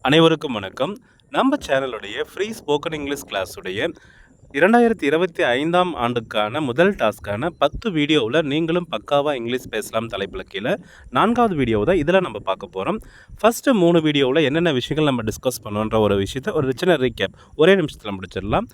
அனைவருக்கும் வணக்கம். நம்ம சேனலுடைய ஃப்ரீ ஸ்போக்கன் இங்கிலீஷ் கிளாஸுடைய 2025ஆம் ஆண்டுக்கான முதல் டாஸ்க்கான 10 வீடியோவில் நீங்களும் பக்காவாக இங்கிலீஷ் பேசலாம் தலைப்பில் கீழே 4வது வீடியோ தான் இதில் நம்ம பார்க்க போகிறோம். ஃபஸ்ட்டு 3 வீடியோவில் என்னென்ன விஷயங்கள் நம்ம டிஸ்கஸ் பண்ணோன்ற ஒரு விஷயத்தை ஒரு சின்ன ரீகேப் ஒரே நிமிஷத்தில் முடிச்சிடலாம்.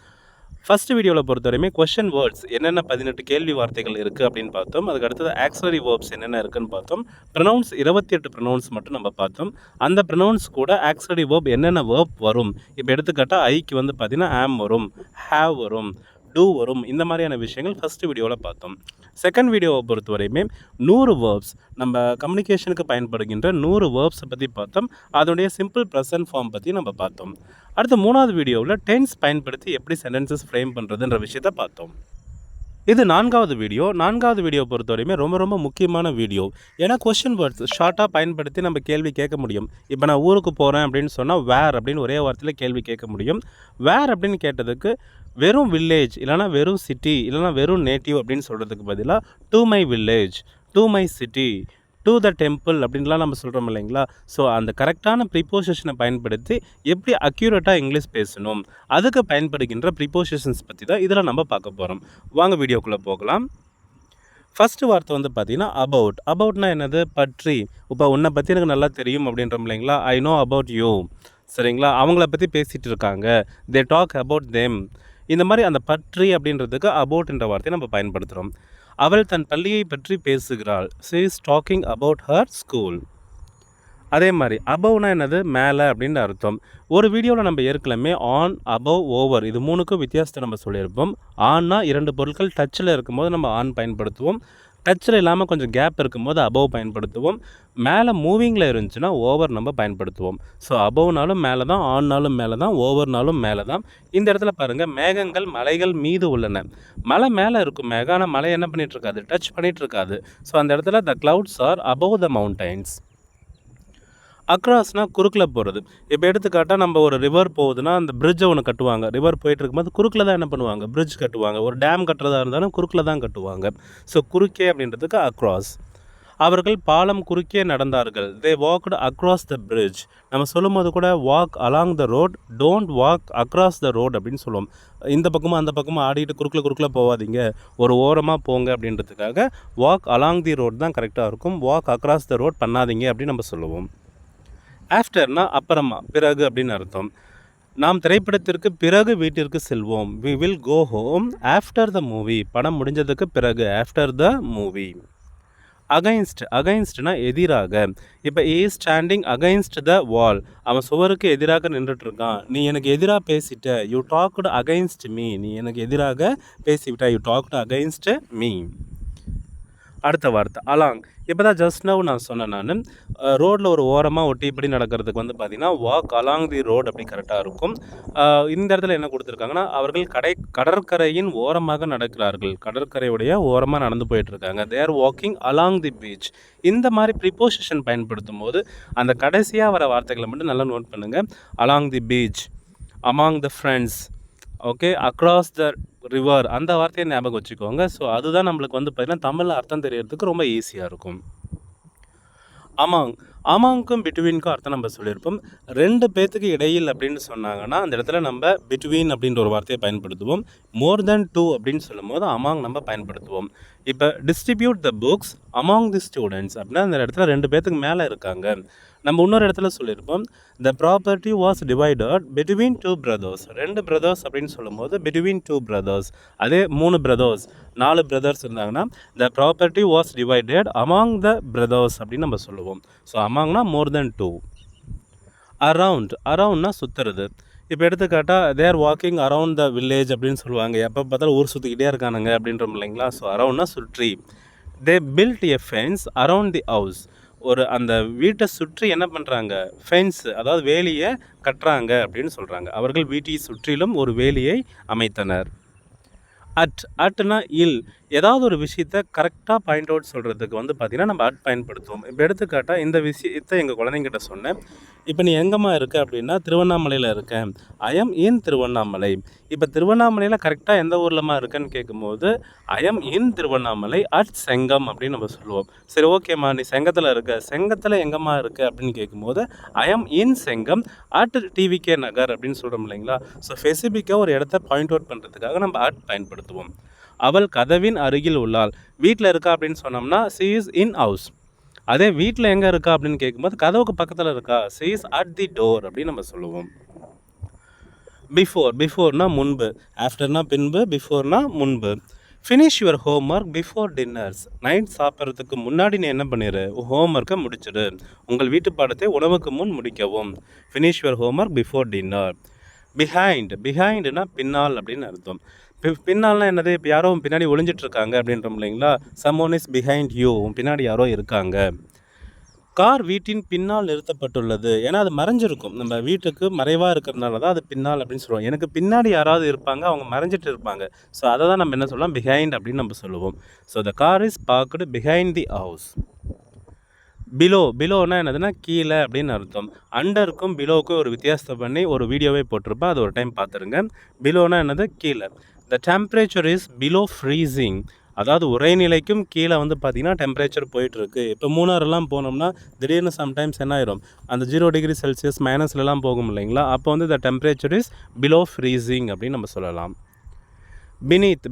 ஃபஸ்ட்டு வீடியோவில் பொறுத்தவரையுமே கொஷன் வேர்ட்ஸ் என்னென்ன 18 கேள்வி வார்த்தைகள் இருக்குது அப்படின்னு பார்த்தோம். அதுக்கு அடுத்தது ஆக்ஸிலரி வேர்ப்ஸ் என்னென்ன இருக்குதுன்னு பார்த்தோம். ப்ரொனவுன்ஸ் 28 ப்ரொனவுன்ஸ் மட்டும் நம்ம பார்த்தோம். அந்த ப்ரொனவுன்ஸ் கூட ஆக்ஸிலரி வேர்ப் என்னென்ன வேர்ப் வரும். இப்போ எடுத்துக்காட்டால் ஐக்கு வந்து பார்த்திங்கன்னா ஆம் வரும், ஹேவ் வரும், டூ வரும். இந்த மாதிரியான விஷயங்கள் ஃபஸ்ட்டு வீடியோவில் பார்த்தோம். செகண்ட் வீடியோவை பொறுத்தவரையுமே 100 வேர்ப்ஸ் நம்ம கம்யூனிகேஷனுக்கு பயன்படுகின்ற 100 வேர்ப்ஸை பற்றி பார்த்தோம். அதனுடைய சிம்பிள் ப்ரெசன்ட் ஃபார்ம் பற்றி நம்ம பார்த்தோம். அடுத்த 3வது வீடியோவில் டென்ஸ் பயன்படுத்தி எப்படி சென்டென்சஸ் ஃப்ரேம் பண்ணுறதுன்ற விஷயத்தை பார்த்தோம். இது 4வது வீடியோ. 4வது வீடியோ பொறுத்தவரையுமே ரொம்ப முக்கியமான வீடியோ. ஏன்னா கொஷின் வேர்ட்ஸ் ஷார்ட்டாக பயன்படுத்தி நம்ம கேள்வி கேட்க முடியும். இப்போ நான் ஊருக்கு போகிறேன் அப்படின்னு சொன்னால் வேர் அப்படின்னு ஒரே வார்த்தையில் கேள்வி கேட்க முடியும். வேர் அப்படின்னு கேட்டதுக்கு வெறும் வில்லேஜ் இல்லைனா வெறும் சிட்டி இல்லைனா வெறும் நேட்டிவ் அப்படின்னு சொல்கிறதுக்கு பதிலாக to my village, to my city, to the temple அப்படின்லாம் நம்ம சொல்கிறோம் இல்லைங்களா. ஸோ அந்த கரெக்டான ப்ரிப்போசிஷனை பயன்படுத்தி எப்படி அக்யூரேட்டாக இங்கிலீஷ் பேசணும் அதுக்கு பயன்படுகின்ற ப்ரிப்போசிஷன்ஸ் பற்றி தான் இதில் நம்ம பார்க்க போகிறோம். வாங்க வீடியோக்குள்ளே போகலாம். ஃபஸ்ட்டு வார்த்தை வந்து பார்த்திங்கன்னா அபவுட்னா என்னது? பற்றி. இப்போ உன்னை பற்றி எனக்கு நல்லா தெரியும் அப்படின்றோம் இல்லைங்களா. I know about you. சரிங்களா, அவங்கள பற்றி பேசிகிட்டு இருக்காங்க. They talk about them. இந்த மாதிரி அந்த பற்றி அப்படின்றதுக்கு அபவுட் என்ற வார்த்தையை நம்ம பயன்படுத்துகிறோம். அவள் தன் பள்ளியை பற்றி பேசுகிறாள். She is talking about her school. அதே மாதிரி அபவ்னா என்னது? மேலே அப்படின்னு அர்த்தம். ஒரு வீடியோவில் நம்ம ஏற்கனவே ஆன், அபவ், ஓவர் இது 3க்கும் வித்தியாசத்தை நம்ம சொல்லியிருப்போம். ஆன்னா 2 பொருட்கள் டச்சில் இருக்கும்போது நம்ம ஆன் பயன்படுத்துவோம். டச்சில் இல்லாமல் கொஞ்சம் கேப் இருக்கும்போது அபவ் பயன்படுத்துவோம். மேலே மூவிங்கில் இருந்துச்சுன்னா ஓவர் நம்ம பயன்படுத்துவோம். ஸோ அபவ்னாலும் மேலே தான், ஆன்னாலும் மேலே தான், ஓவர்னாலும் மேலே தான். இந்த இடத்துல பாருங்கள், மேகங்கள் மலைகள் மீது உள்ளன. மலை மேலே இருக்கும் மேகம், ஆனால் மலை என்ன பண்ணிகிட்ருக்காது? டச் பண்ணிகிட்ருக்காது. ஸோ அந்த இடத்துல the clouds are above the mountains. அக்ராஸ்னால் குறுக்கில் போகிறது. இப்போ எடுத்துக்காட்டால் நம்ம ஒரு ரிவர் போகுதுன்னா அந்த பிரிட்ஜை ஒன்று கட்டுவாங்க. ரிவர் போயிட்டு இருக்கும்போது குறுக்கில் தான் என்ன பண்ணுவாங்க? பிரிட்ஜ் கட்டுவாங்க. ஒரு டேம் கட்டுறதா இருந்தாலும் குறுக்கில் தான் கட்டுவாங்க. ஸோ குறுக்கே அப்படின்றதுக்கு அக்ராஸ். அவர்கள் பாலம் குறுக்கே நடந்தார்கள். தே வாக்டு அக்ராஸ் த பிரிட்ஜ். நம்ம சொல்லும் போது கூட walk along the road, don't walk across the road அப்படின்னு சொல்லுவோம். இந்த பக்கமும் அந்த பக்கமும் ஆடிட்டு குறுக்கில் போகாதீங்க, ஒரு ஓரமாக போங்க அப்படின்றதுக்காக வாக் அலாங் தி ரோட் தான் கரெக்டாக இருக்கும். வாக் அக்ராஸ் த ரோட் பண்ணாதீங்க அப்படின்னு நம்ம சொல்லுவோம். ஆஃப்டர்னா அப்புறமா, பிறகு அப்படின்னு அர்த்தம். நாம் திரைப்படத்திற்கு பிறகு வீட்டிற்கு செல்வோம். We will go home after the movie. படம் முடிஞ்சதுக்கு பிறகு, ஆஃப்டர் த மூவி. அகைன்ஸ்ட்னா எதிராக. இப்போ is standing against the wall. அவன் சுவருக்கு எதிராக நின்றுட்டுருக்கான். நீ எனக்கு எதிராக பேசிட்ட. You talked against me. நீ எனக்கு எதிராக பேசிவிட்ட. You talked against me. அடுத்த வார்த்தை அலாங். இப்போ தான் ஜஸ்ட் நவ் நான் சொன்னேன். நான் ரோட்டில் ஒரு ஓரமாக ஒட்டி இப்படி நடக்கிறதுக்கு வந்து பார்த்திங்கன்னா வாக் அலாங் தி ரோட் அப்படி கரெக்டாக இருக்கும். இந்த இடத்துல என்ன கொடுத்துருக்காங்கன்னா, அவர்கள் கடற்கரையின் ஓரமாக நடக்கிறார்கள். கடற்கரையுடைய ஓரமாக நடந்து போயிட்டுருக்காங்க. They are walking along the beach. இந்த மாதிரி ப்ரிப்போசிஷன் பயன்படுத்தும் போது அந்த கடைசியாக வர வார்த்தைகளை மட்டும் நல்லா நோட் பண்ணுங்கள். Along the beach, among the friends, okay, across the river, அந்த வார்த்தையை ஞாபகம் வச்சுக்கோங்க. ஸோ அதுதான் நம்மளுக்கு வந்து பார்த்திங்கன்னா தமிழில் அர்த்தம் தெரியறதுக்கு ரொம்ப ஈஸியாக இருக்கும். அமாங்க்கும் பிட்வீனுக்கும் அர்த்தம் நம்ம சொல்லியிருப்போம். 2 பேர்த்துக்கு இடையில் அப்படின்னு சொன்னாங்கன்னா அந்த இடத்துல நம்ம பிட்வீன் அப்படின்ற ஒரு வார்த்தையை பயன்படுத்துவோம். மோர் தென் 2 அப்படின்னு சொல்லும் போது அமாங் நம்ம பயன்படுத்துவோம். இப்போ distribute the books among the students அப்படின்னா அந்த இடத்துல 2 பேர்த்துக்கு மேலே இருக்காங்க. நம்ம இன்னொரு இடத்துல சொல்லியிருப்போம், the property was divided between 2 brothers. 2 brothers அப்படின்னு சொல்லும்போது பிட்வீன் 2 brothers. அதே 3 brothers, 4 brothers இருந்தாங்கன்னா the property was divided among the brothers அப்படின்னு நம்ம சொல்லுவோம். ஸோ அமாங்னா மோர் தென் 2. அரவுண்ட்னா சுற்றுறது. இப்போ எடுத்துக்காட்டால் தேர் வாக்கிங் அரவுண்ட் த வில்லேஜ் அப்படின்னு சொல்லுவாங்க. எப்போ பார்த்தாலும் ஊர் சுற்றிக்கிட்டே இருக்கானுங்க அப்படின்றோம் இல்லைங்களா. ஸோ அரவுண்ட்னா சுற்றி. They build a fence around the house. ஒரு அந்த வீட்டை சுற்றி என்ன பண்ணுறாங்க? ஃபென்ஸ், அதாவது வேலியை கட்டுறாங்க அப்படின்னு சொல்கிறாங்க. அவர்கள் வீட்டை சுற்றிலும் ஒரு வேலியை அமைத்தனர். அட்னா இல். ஏதாவது ஒரு விஷயத்த கரெக்டாக பாயிண்ட் அவுட் சொல்கிறதுக்கு வந்து பார்த்திங்கன்னா நம்ம பயன்படுத்துவோம். இப்போ எடுத்துக்காட்டா இந்த விஷயத்தை எங்கள் குழந்தைங்கிட்ட சொன்னேன். இப்போ நீ எங்கேம்மா இருக்க அப்படின்னா, திருவண்ணாமலையில் இருக்கேன். ஐ எம் இன் திருவண்ணாமலை. இப்போ திருவண்ணாமலையில் கரெக்டாக எந்த ஊர்லம்மா இருக்கேன்னு கேட்கும்போது, I am in Tiruvannamalai at Chengam அப்படின்னு நம்ம சொல்லுவோம். சரி ஓகேம்மா நீ செங்கத்தில் இருக்க, செங்கத்தில் எங்கேம்மா இருக்க அப்படின்னு கேட்கும்போது, I am in Chengam at TVK Nagar அப்படின்னு சொல்கிறோம் இல்லைங்களா. ஸோ ஸ்பெசிஃபிக்காக ஒரு இடத்த பாயிண்ட் அவுட் பண்ணுறதுக்காக நம்ம அட் பயன்படுத்துவோம். அவள் கதவின் அருகில் உள்ளாள். வீட்டில் இருக்கா அப்படின்னு சொன்னோம்னா சி இஸ் இன் ஹவுஸ். அதே வீட்டில் எங்கே இருக்கா அப்படின்னு கேட்கும்போது கதவுக்கு பக்கத்தில் இருக்கா, C is at the door அப்படின்னு நம்ம சொல்லுவோம். பிஃபோர்னா முன்பு, ஆஃப்டர்னா பின்பு, பிஃபோர்னா முன்பு. Finish your homework before dinners. Night சாப்பிட்றதுக்கு முன்னாடி நீ என்ன பண்ணிடு, ஹோம்ஒர்க்கை முடிச்சிடு. உங்கள் வீட்டு பாடத்தை உணவுக்கு முன் முடிக்கவும். Finish your homework before dinner. பிஹைண்டுனா பின்னால் அப்படின்னு அர்த்தம். பின்னால்னா என்னது, இப்போ யாரோ பின்னாடி ஒளிஞ்சிட்ருக்காங்க அப்படின்றோம் இல்லைங்களா. சம்மோன் இஸ் பிஹைண்ட் யூ, பின்னாடி யாரோ இருக்காங்க. கார் வீட்டின் பின்னால் நிறுத்தப்பட்டுள்ளது. ஏன்னா அது மறைஞ்சிருக்கும், நம்ம வீட்டுக்கு மறைவாக இருக்கிறதுனால தான் அது பின்னால் அப்படின்னு சொல்லுவோம். எனக்கு பின்னாடி யாராவது இருப்பாங்க, அவங்க மறைஞ்சிட்டு இருப்பாங்க. ஸோ அதை தான் நம்ம என்ன சொல்லலாம், பிஹைண்ட் அப்படின்னு நம்ம சொல்லுவோம். So the car is parked behind the house. பிலோனா என்னதுன்னா கீழே அப்படின்னு அர்த்தம். அண்டருக்கும் பிலோவுக்கும் ஒரு வித்தியாசத்தை பண்ணி ஒரு வீடியோவே போட்டிருப்பேன், அது ஒரு டைம் பார்த்துருங்க. பிலோனா என்னது, கீழே. த டெம்பரேச்சர் இஸ் பிலோ ஃப்ரீசிங். அதாவது உறைநிலைக்கும் கீழே வந்து பார்த்திங்கன்னா டெம்பரேச்சர் போயிட்டுருக்கு. இப்போ மூணாரெல்லாம் போனோம்னா திடீர்னு சம்டைம்ஸ் என்ன ஆயிரும், அந்த 0 டிகிரி செல்சியஸ் மைனஸ்லலாம் போகும் இல்லைங்களா. அப்போ வந்து த டெம்பரேச்சர் இஸ் பிலோ ஃப்ரீசிங் அப்படின்னு நம்ம சொல்லலாம்.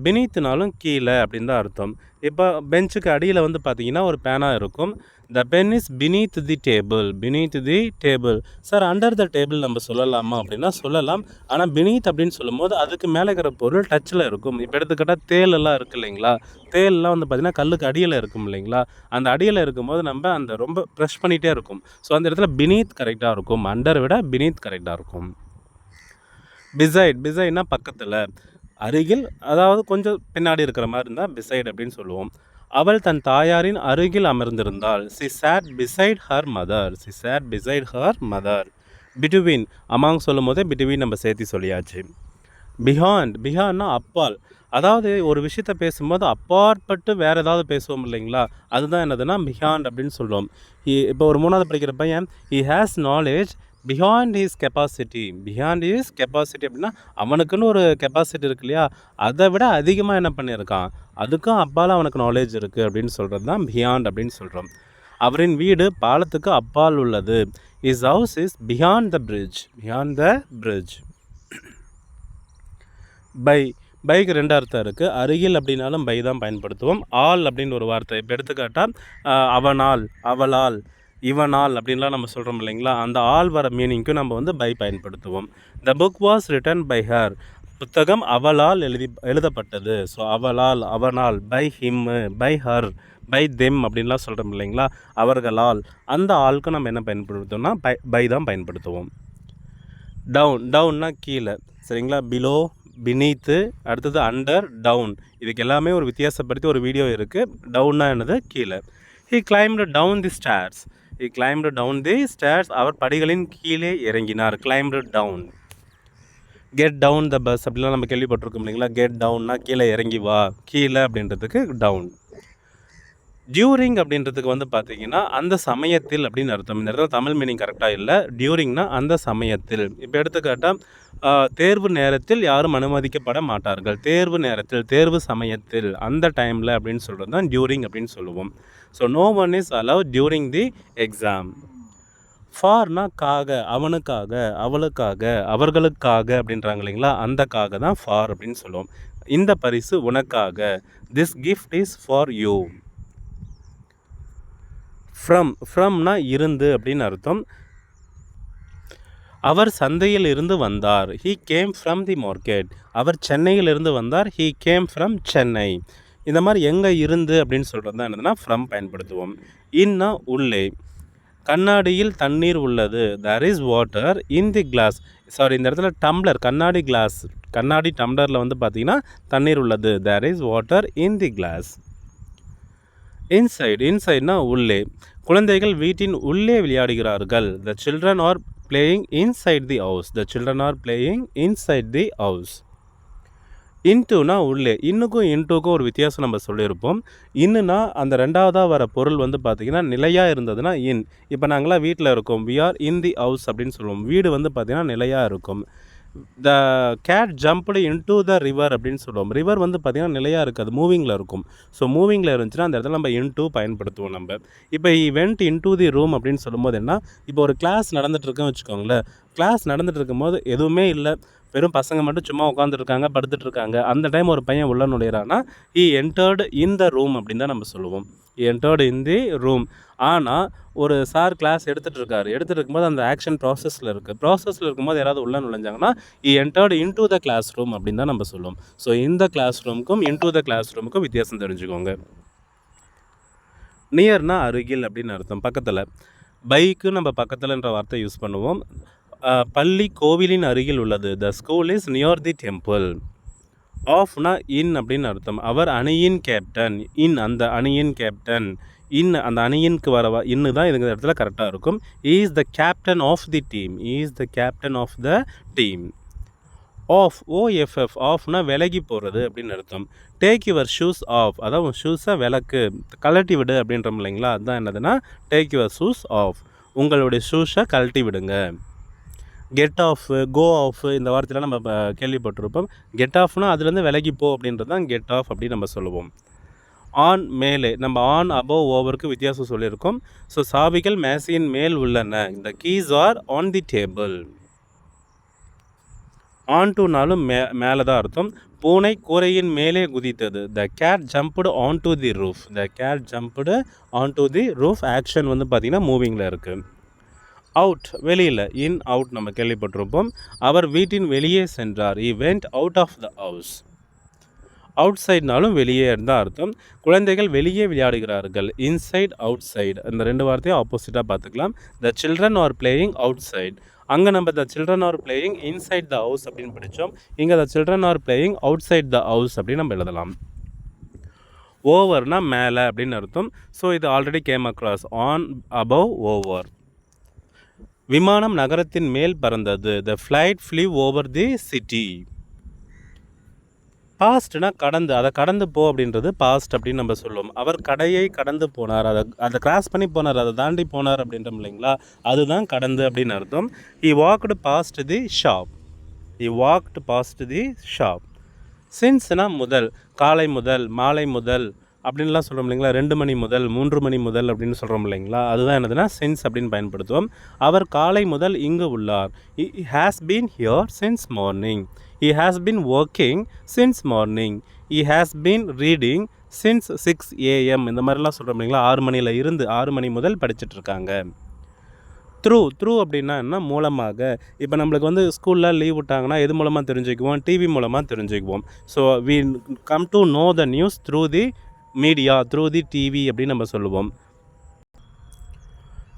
பினீத்னாலும் கீழே அப்படின்னு தான் அர்த்தம். இப்போ பெஞ்சுக்கு அடியில் வந்து பார்த்திங்கன்னா ஒரு பேனா இருக்கும். The pen is beneath the table. Sir under the table நம்ம சொல்லலாமா அப்படின்னா சொல்லலாம். ஆனால் பினீத் அப்படின்னு சொல்லும்போது அதுக்கு மேலே இருக்கிற பொருள் டச்சில் இருக்கும். இப்போ எடுத்துக்கிட்டால் தேலெல்லாம் இருக்குது இல்லைங்களா. தேல்லாம் வந்து பார்த்திங்கன்னா கல்லுக்கு அடியில் இருக்கும் இல்லைங்களா. அந்த அடியில் இருக்கும்போது நம்ம அந்த ரொம்ப ப்ரெஷ் பண்ணிகிட்டே இருக்கும். ஸோ அந்த இடத்துல பினீத் கரெக்டாக இருக்கும், அண்டரை விட பினீத் கரெக்டாக இருக்கும். பிசைட்னா பக்கத்தில், அருகில், அதாவது கொஞ்சம் பின்னாடி இருக்கிற மாதிரி இருந்தால் பிசைட் அப்படின்னு சொல்லுவோம். அவள் தன் தாயாரின் அருகில் அமர்ந்திருந்தாள். She sat beside her mother. Between among சொல்லும் போதே பிட்வீன் நம்ம சேர்த்து சொல்லியாச்சு. பிஹாண்ட்னா அப்பால். அதாவது ஒரு விஷயத்த பேசும்போது அப்பாற்பட்டு வேறு ஏதாவது பேசுவோம் இல்லைங்களா, அதுதான் என்னதுன்னா பிஹாண்ட் அப்படின்னு சொல்லுவோம். இப்போ ஒரு 3வது படிக்கிற பையன், he has knowledge behind his capacity அப்படின்னா அவனுக்குன்னு ஒரு கெப்பாசிட்டி இருக்கு இல்லையா, அதை விட அதிகமாக என்ன பண்ணியிருக்கான், அதுக்கும் அப்பால் அவனுக்கு நாலேஜ் இருக்குது அப்படின்னு சொல்கிறது தான் பியாண்ட் அப்படின்னு சொல்கிறோம். அவரின் வீடு பாலத்துக்கு அப்பால் உள்ளது. Is house is beyond the bridge. பைக்கு 2 அர்த்தம் இருக்குது. அருகில் அப்படின்னாலும் பை தான் பயன்படுத்துவோம். ஆல் அப்படின்னு ஒரு வார்த்தை, இப்போ எடுத்துக்காட்டால் அவனால், அவளால், இவனால் அப்படின்லாம் நம்ம சொல்கிறோம் இல்லைங்களா. அந்த ஆல் வர மீனிங்க்கும் நம்ம வந்து பை பயன்படுத்துவோம். The book was written by her. புத்தகம் அவளால் எழுதப்பட்டது. ஸோ அவளால், அவனால், by him, by her, by them அப்படின்லாம் சொல்கிறோம் இல்லைங்களா. அவர்களால், அந்த ஆளுக்கு நம்ம என்ன பயன்படுத்துவோம்னா பை தான் பயன்படுத்துவோம். டவுன்னா கீழே, சரிங்களா. பிலோ, பினீத்து, அடுத்தது அண்டர், டவுன். இதுக்கு எல்லாமே ஒரு வித்தியாசப்படுத்தி ஒரு வீடியோ இருக்குது. டவுன்னா என்னது, கீழே. He climbed down the stairs. அவர் படிகளின் கீழே இறங்கினார். climbed down. get down the bus அப்படிலாம் நம்ம கேள்விப்பட்டிருக்கோம் இல்லைங்களா. get downனா கீழே இறங்கி வா, கீழே அப்படின்றதுக்கு down. டியூரிங் அப்படின்றதுக்கு வந்து பார்த்திங்கன்னா அந்த சமயத்தில் அப்படின்னு அர்த்தம். இந்த இடத்துல தமிழ் மீனிங் கரெக்டாக இல்லை. டியூரிங்னா அந்த சமயத்தில். இப்போ எடுத்துக்காட்டால் தேர்வு நேரத்தில் யாரும் அனுமதிக்கப்பட மாட்டார்கள். தேர்வு சமயத்தில், அந்த டைமில் அப்படின்னு சொல்கிறது தான் டியூரிங் அப்படின்னு சொல்லுவோம். So no one is allowed during the exam. ஃபார்னா காக, அவனுக்காக, அவளுக்காக, அவர்களுக்காக அப்படின்றாங்க இல்லைங்களா, அந்த காக தான் ஃபார் அப்படின்னு சொல்லுவோம். இந்த பரிசு உனக்காக. This gift is for you. ஃப்ரம்னா இருந்து அப்படின்னு அர்த்தம். அவர் சந்தையில் இருந்து வந்தார். He came from the market. அவர் சென்னையிலிருந்து வந்தார். He came from Chennai. இந்த மாதிரி எங்கே இருந்து அப்படின்னு சொல்கிறது தான் என்னதுன்னா ஃப்ரம் பயன்படுத்துவோம். இன்னா உள்ளே. கண்ணாடியில் தண்ணீர் உள்ளது. There is water in the glass. இந்த இடத்துல டம்ளர், கண்ணாடி டம்ளரில் வந்து பார்த்திங்கன்னா தண்ணீர் உள்ளது. There is water in the glass. இன்சைட்னா உள்ளே. குழந்தைகள் வீட்டின் உள்ளே விளையாடுகிறார்கள். The children are playing inside the house. இன்டூனா உள்ளே. இன்னுக்கும் இன்டூக்கும் ஒரு வித்தியாசம் நம்ம சொல்லியிருப்போம். இன்னுனா அந்த 2வதா வர பொருள் வந்து பார்த்திங்கன்னா நிலையா இருந்ததுன்னா இன். இப்போ நாங்களாம் வீட்டில் இருக்கோம். We are in the house அப்படின்னு சொல்லுவோம். வீடு வந்து பார்த்திங்கன்னா நிலையா இருக்கும். The cat jumped into the river அப்படின்னு சொல்லுவோம். ரிவர் வந்து பார்த்திங்கன்னா நிலையாக இருக்காது, மூவிங்கில் இருக்கும். ஸோ மூவிங்கில் இருந்துச்சுன்னா அந்த இடத்துல நம்ம இன்டூ பயன்படுத்துவோம் நம்ம. இப்போ வெண்ட் இன்டூ தி ரூம் அப்படின்னு சொல்லும்போது என்ன, இப்போ ஒரு கிளாஸ் நடந்துகிட்ருக்குன்னு வச்சுக்கோங்களேன். கிளாஸ் நடந்துகிட்டு இருக்கும்போது எதுவுமே இல்லை, வெறும் பசங்க மட்டும் சும்மா உட்காந்துருக்காங்க, படுத்துட்ருக்காங்க. அந்த டைம் ஒரு பையன் உள்ள நுழையிறான்னா he entered in the room அப்படின்னு தான் நம்ம சொல்லுவோம். Entered in the room. ஆனால் ஒரு சார் கிளாஸ் எடுத்துகிட்டு இருக்கும்போது அந்த ஆக்ஷன் ப்ராசஸில் இருக்கும்போது யாராவது உள்ள நுழைஞ்சாங்கன்னா he entered into the class room அப்படின்னு தான் நம்ம சொல்லுவோம். ஸோ இந்த கிளாஸ் ரூமுக்கும் இன்டூ த கிளாஸ் ரூமுக்கும் வித்தியாசம் தெரிஞ்சுக்கோங்க. நியர்னா அருகில் அப்படின்னு அர்த்தம், பக்கத்தில். பைக்கு நம்ம பக்கத்தில்ன்ற வார்த்தை யூஸ் பண்ணுவோம். பள்ளி கோவிலின் அருகில் உள்ளது. The school is near the temple. ஆஃப்னா இன் அப்படின்னு அர்த்தம். அவர் அணியின் கேப்டன். இன் அந்த அணியின் கேப்டன். இன் அந்த அணியின்க்கு வர இன்னு தான் இந்த இடத்துல கரெக்டாக இருக்கும். Is the captain of the team. Is the captain of the team. Off O F F ஆஃப்னா விலகி போகிறது அப்படின்னு அர்த்தம். டேக் யுவர் ஷூஸ் ஆஃப், அதாவது ஷூஸை விளக்கு, கழட்டி விடு அப்படின்றோம் இல்லைங்களா, அதுதான் என்னதுன்னா டேக் யுவர் ஷூஸ் ஆஃப், உங்களுடைய ஷூஸை கழட்டி விடுங்க. கெட் ஆஃப், கோ ஆஃப் இந்த வார்த்தையெல்லாம் நம்ம கேள்விப்பட்டிருப்போம். கெட் ஆஃப்னா அதுலேருந்து விலகி போ அப்படின்றது தான் கெட் ஆஃப் அப்படின்னு நம்ம சொல்லுவோம். ஆன் மேலே, நம்ம ஆன் அபவ் ஓவருக்கு வித்தியாசம் சொல்லியிருக்கோம். ஸோ சாவிகள் மேசையின் மேல் உள்ளன. The keys are on the table. On டுனாலும் மேலே தான் அர்த்தம். பூனை கூரையின் மேலே குதித்தது. The cat jumped on to the roof. The cat jumped on to the roof. Action வந்து பார்த்திங்கன்னா மூவிங்கில் இருக்குது. அவுட் வெளியில், இன் அவுட் நம்ம கேள்விப்பட்டிருப்போம். அவர் வீட்டின் வெளியே சென்றார். he went out of the house. அவுட் சைட்னாலும் வெளியே இருந்தால் அர்த்தம். குழந்தைகள் வெளியே விளையாடுகிறார்கள். இன்சைட் அவுட் சைடு, இந்த ரெண்டு வார்த்தையும் ஆப்போசிட்டாக பார்த்துக்கலாம். The children are playing outside. அங்கே நம்ம the children are playing inside the house அப்படின்னு படித்தோம். இங்கே the children are playing outside the house அப்படின்னு நம்ம எழுதலாம். ஓவர்னா மேலே அப்படின்னு அர்த்தம். ஸோ இது already came across. On above over. விமானம் நகரத்தின் மேல் பறந்தது. The flight flew over the city. பாஸ்ட்னா கடந்து, அதை கடந்து போ அப்படின்றது பாஸ்ட் அப்படின்னு நம்ம சொல்லுவோம். அவர் கடையை கடந்து போனார், அதை கிராஸ் பண்ணி போனார், அதை தாண்டி போனார் அப்படின்றோம் இல்லைங்களா, அதுதான் கடந்து அப்படின்னு அர்த்தம். he walked past the shop. he walked past the shop. சின்ஸ்னா முதல், காலை முதல், மாலை முதல் அப்படின்லாம் சொல்கிறோம் இல்லைங்களா, 2 மணி முதல் 3 மணி முதல் அப்படின்னு சொல்கிறோம் இல்லைங்களா, அதுதான் என்னதுன்னா சின்ஸ் அப்படின்னு பயன்படுத்துவோம். அவர் காலை முதல் இங்கு உள்ளார். he has been here since morning. he has been working since morning. he has been reading since 6 AM இந்த மாதிரிலாம் சொல்கிறோம் இல்லைங்களா, 6 மணியில் இருந்து 6 மணி முதல் படிச்சுட்ருக்காங்க. த்ரூ அப்படின்னா என்ன, மூலமாக. இப்போ நம்மளுக்கு வந்து ஸ்கூலில் லீவ் விட்டாங்கன்னா எது மூலமாக தெரிஞ்சுக்குவோம், டிவி மூலமாக தெரிஞ்சுக்குவோம். So we come to know the news through the media, through the TV அப்படின்னு நம்ம சொல்லுவோம்.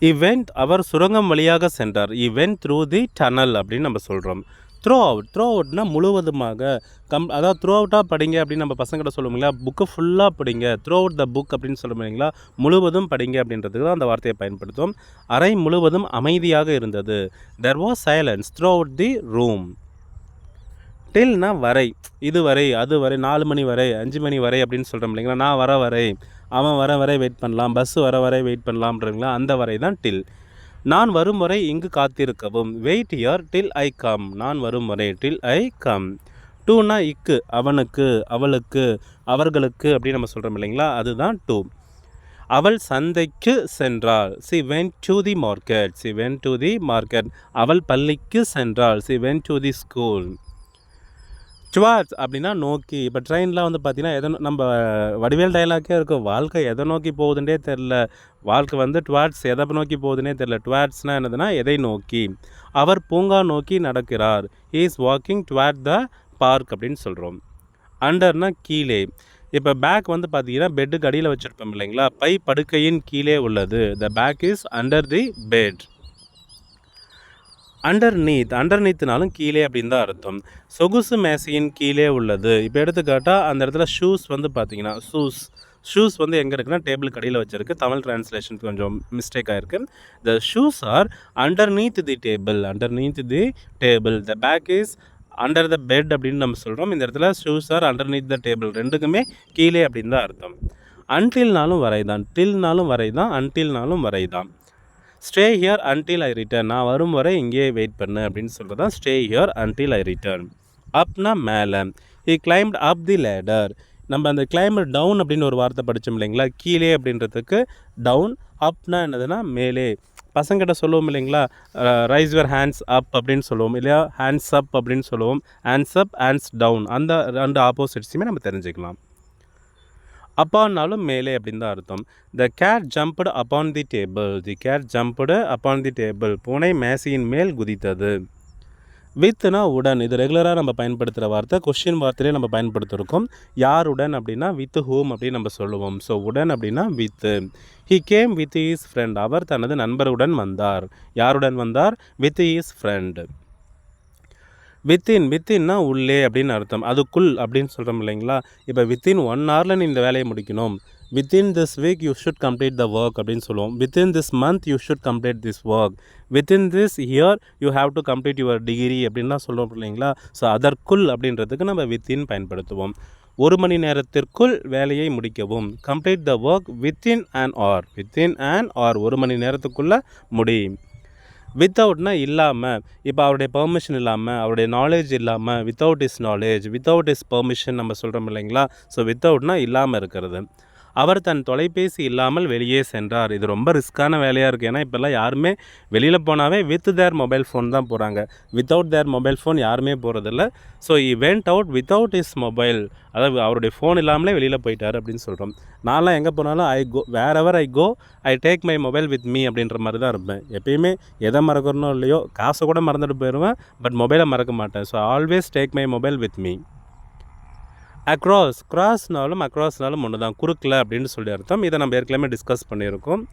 இவெண்ட் அவர் சுரங்கம் வழியாக சென்றார். இவெண்ட் த்ரூ தி டனல் அப்படின்னு நம்ம சொல்கிறோம். த்ரோ அவுட்னா முழுவதுமாக, அதாவது த்ரூ அவுட்டாக படிங்க அப்படின்னு நம்ம பசங்கிட்ட சொல்லுவோம் இல்லையா, புக்கு ஃபுல்லாக படிங்க, த்ரூ அவுட் த புக் அப்படின்னு சொல்லுவோம் இல்லைங்களா, முழுவதும் படிங்க அப்படின்றதுக்கு தான் அந்த வார்த்தையை பயன்படுத்தும். அறை முழுவதும் அமைதியாக இருந்தது. There was silence throughout the room. டில்னா வரை, இது வரை, அது வரை, 4 மணி வரை, 5 மணி வரை அப்படின்னு சொல்கிறோம் இல்லைங்களா, நான் வர வரை, அவன் வர வரை வெயிட் பண்ணலாம், பஸ் வர வரை வெயிட் பண்ணலாம்ன்றீங்களா, அந்த வரை தான் டில். நான் வரும் வரை இங்கு காத்திருக்கவும். Wait here till I come. நான் வரும் வரை டில் ஐ கம். டூனா இக்கு, அவனுக்கு, அவளுக்கு, அவர்களுக்கு அப்படின்னு நம்ம சொல்கிறோம் இல்லைங்களா, அதுதான் டூ. அவள் சந்தைக்கு சென்றாள். she went to the market. she went to the market. அவள் பள்ளிக்கு சென்றாள். she went to the school. Towards அப்படின்னா நோக்கி. இப்போ ட்ரெயினில் வந்து பார்த்திங்கன்னா எதை நம்ம வடிவேல் டைலாக்கே இருக்கும், வாழ்க்கை எதை நோக்கி போகுதுன்னே தெரில, வாழ்க்கை வந்து டுவார்ட்ஸ் எதை நோக்கி போகுதுன்னே தெரில. டுவார்ட்ஸ்னால் என்னதுன்னா எதை நோக்கி. அவர் பூங்கா நோக்கி நடக்கிறார். he is walking toward the park அப்படின்னு சொல்கிறோம். அண்டர்னா கீழே. இப்போ பேக் வந்து பார்த்திங்கன்னா பெட்டுக்கு அடியில் வச்சுருப்போம் இல்லைங்களா, பை படுக்கையின் கீழே உள்ளது. The bag is under the bed. அண்டர்நீத்னாலும் கீழே அப்படின்னு தான் அர்த்தம். சொகுசு மேசையின் கீழே உள்ளது. இப்போ எடுத்துக்காட்டால் அந்த இடத்துல ஷூஸ் வந்து பார்த்திங்கன்னா ஷூஸ் வந்து எங்கே இருக்குன்னா டேபிள் கடியில் வச்சுருக்கு. தமிழ் டிரான்ஸ்லேஷன் கொஞ்சம் மிஸ்டேக் ஆகிருக்கு. The shoes are underneath the table. The bag is under the bed அப்படின்னு நம்ம சொல்கிறோம். இந்த இடத்துல shoes are underneath the table ரெண்டுக்குமே கீழே அப்படின்னு தான் அர்த்தம். அன்டில்னாலும் வரை தான், டில்னாலும் வரை தான், அன்டில்னாலும் வரை தான். Stay here until I return, நான் வரும் வரை இங்கேயே வெயிட் பண்ணு அப்படின்னு சொல்கிறது தான் stay here until I return. அப்னா மேலே, he climbed up the ladder. நம்ம அந்த கிளைம்ட் டவுன் அப்படின்னு ஒரு வார்த்தை படித்தோம் இல்லைங்களா, கீழே அப்படின்றதுக்கு டவுன், அப்னா என்னதுன்னா மேலே. பசங்கிட்ட சொல்லுவோம் இல்லைங்களா, ரைஸ் யுவர் ஹேண்ட்ஸ் அப் அப்படின்னு சொல்லுவோம் இல்லையா, ஹேண்ட்ஸ் அப் அப்படின்னு சொல்லுவோம். ஹேண்ட்ஸ் அப், ஹேண்ட்ஸ் டவுன், அந்த ரெண்டு ஆப்போசிட்ஸுமே நம்ம தெரிஞ்சுக்கலாம். அப்பான்னாலும் மேலே அப்படின்னு தான் அர்த்தம். The cat jumped upon the table, the cat jumped upon the table, பூனை மேசையின் மேல் குதித்தது. வித்னா உடன், இது ரெகுலராக நம்ம பயன்படுத்துகிற வார்த்தை, கொஸ்டின் வார்த்தையிலே நம்ம பயன்படுத்திருக்கோம். யாருடன் அப்படின்னா வித் ஹூம் அப்படின்னு நம்ம சொல்லுவோம். ஸோ உடன் அப்படின்னா with. He came with his friend, அவர் தனது நண்பருடன் வந்தார். யாருடன் வந்தார்? With his friend. வித்தின்னா உள்ளே அப்படின்னு அர்த்தம். அதுக்குள் அப்படின்னு சொல்கிறோம் இல்லைங்களா. இப்போ வித்தின் 1 hour நீ இந்த வேலையை முடிக்கணும், within this week you should complete the work அப்படின்னு சொல்லுவோம். Within this month you should complete this work, within this year you have to complete your degree அப்படின்லாம் சொல்லுவோம் இல்லைங்களா. ஸோ அதற்குள் அப்படின்றதுக்கு நம்ம வித்தின் பயன்படுத்துவோம். 1 மணி நேரத்திற்குள் வேலையை முடிக்கவும், complete the work within an hour, within an hour 1 மணி நேரத்துக்குள்ளே முடி. வித்தவுட்னா இல்லாமல், இப்போ அவருடைய பெர்மிஷன் இல்லாமல், அவருடைய நாலேஜ் இல்லாமல், without is knowledge, without is permission நம்ம சொல்கிறோம் இல்லைங்களா. ஸோ வித்தவுட்னா இல்லாமல் இருக்கிறது. அவர் தன் தொலைபேசி இல்லாமல் வெளியே சென்றார். இது ரொம்ப ரிஸ்க்கான வேலையாக இருக்குது. ஏன்னா இப்போல்லாம் யாருமே வெளியில் போனாவே வித் தேர் மொபைல் ஃபோன் தான் போகிறாங்க. வித்தவுட் தேர் மொபைல் ஃபோன் யாருமே போகிறதில்ல. So E went out without is mobile, அதாவது அவருடைய ஃபோன் இல்லாமலே வெளியில் போயிட்டார் அப்படின்னு சொல்கிறோம். நான்லாம் எங்கே போனாலும் I go wherever I go I take my mobile with me அப்படின்ற மாதிரி தான் இருப்பேன். எப்பயுமே எதை மறக்கணும் இல்லையோ, காசை கூட மறந்துட்டு போயிடுவேன், பட் மொபைலை மறக்க மாட்டேன். So always take my mobile with me. கிராஸ்னாலும் ஒன்று தான், குறுக்கில் அப்படின்னு சொல்லி அர்த்தம். இதை நம்ம ஏற்கனவே டிஸ்கஸ் பண்ணியிருக்கோம்.